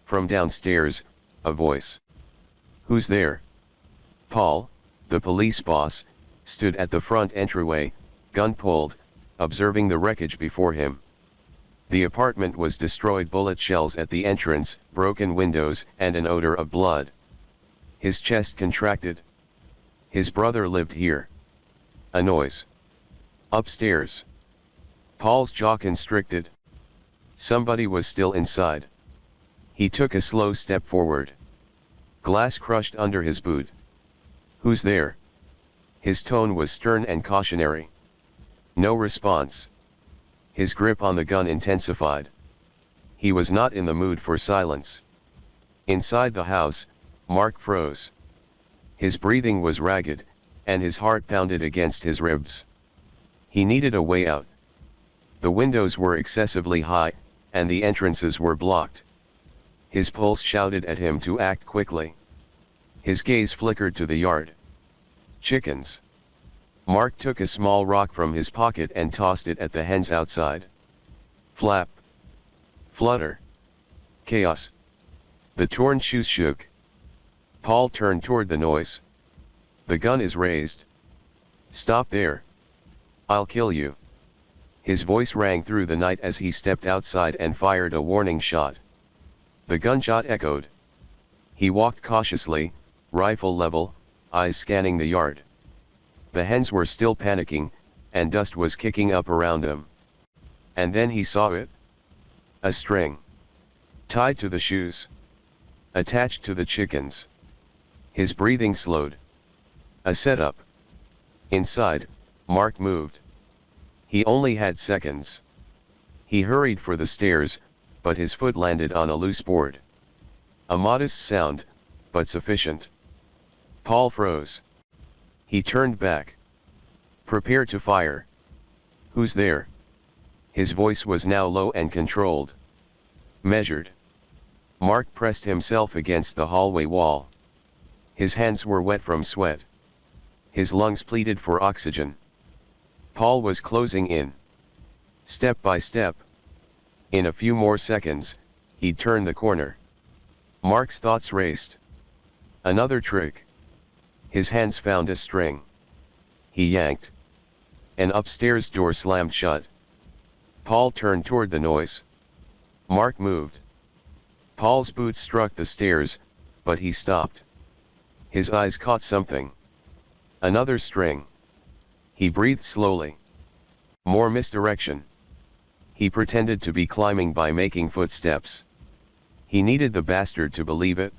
A: From downstairs, a voice. Who's there? Paul, the police boss, stood at the front entryway, gun pulled, observing the wreckage before him. The apartment was destroyed: bullet shells at the entrance, broken windows, and an odor of blood. His chest contracted. His brother lived here. A noise. Upstairs. Paul's jaw constricted. Somebody was still inside. He took a slow step forward. Glass crushed under his boot. Who's there? His tone was stern and cautionary. No response. His grip on the gun intensified. He was not in the mood for silence. Inside the house, Mark froze. His breathing was ragged, and his heart pounded against his ribs. He needed a way out. The windows were excessively high, and the entrances were blocked. His pulse shouted at him to act quickly. His gaze flickered to the yard. Chickens. Mark took a small rock from his pocket and tossed it at the hens outside. Flap. Flutter. Chaos. The torn shoes shook. Paul turned toward the noise. The gun is raised. Stop there. I'll kill you. His voice rang through the night as he stepped outside and fired a warning shot. The gunshot echoed. He walked cautiously, rifle level, eyes scanning the yard. The hens were still panicking, and dust was kicking up around them. And then he saw it. A string. Tied to the shoes. Attached to the chickens. His breathing slowed. A setup. Inside, Mark moved. He only had seconds. He hurried for the stairs, but his foot landed on a loose board. A modest sound, but sufficient. Paul froze. He turned back. Prepare to fire. Who's there? His voice was now low and controlled. Measured. Mark pressed himself against the hallway wall. His hands were wet from sweat. His lungs pleaded for oxygen. Paul was closing in. Step by step. In a few more seconds, he'd turn the corner. Mark's thoughts raced. Another trick. His hands found a string. He yanked. An upstairs door slammed shut. Paul turned toward the noise. Mark moved. Paul's boots struck the stairs, but he stopped. His eyes caught something. Another string. He breathed slowly. More misdirection. He pretended to be climbing by making footsteps. He needed the bastard to believe it.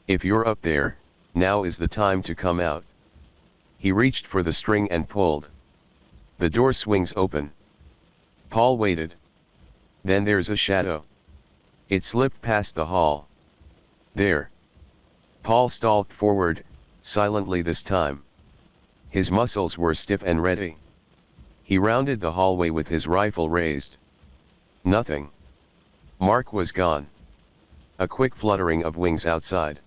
A: If you're up there, now is the time to come out. He reached for the string and pulled. The door swings open. Paul waited. Then there's a shadow. It slipped past the hall. There. Paul stalked forward, silently this time. His muscles were stiff and ready. He rounded the hallway with his rifle raised. Nothing. Mark was gone. A quick fluttering of wings outside.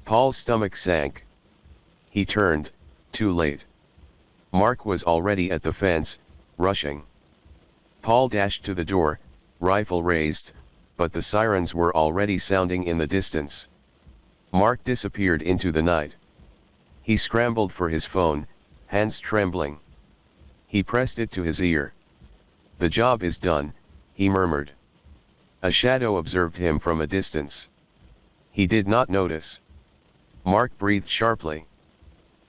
A: Paul's stomach sank. He turned, too late. Mark was already at the fence, rushing. Paul dashed to the door, rifle raised, but the sirens were already sounding in the distance. Mark disappeared into the night. He scrambled for his phone, hands trembling. He pressed it to his ear. "The job is done," he murmured. A shadow observed him from a distance. He did not notice. Mark breathed sharply.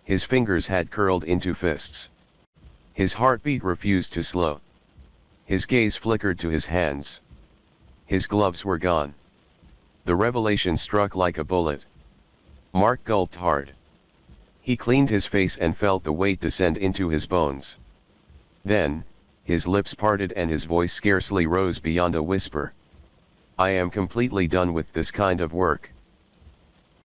A: His fingers had curled into fists. His heartbeat refused to slow. His gaze flickered to his hands. His gloves were gone. The revelation struck like a bullet. Mark gulped hard. He cleaned his face and felt the weight descend into his bones. Then, his lips parted and his voice scarcely rose beyond a whisper. "I am completely done with this kind of work."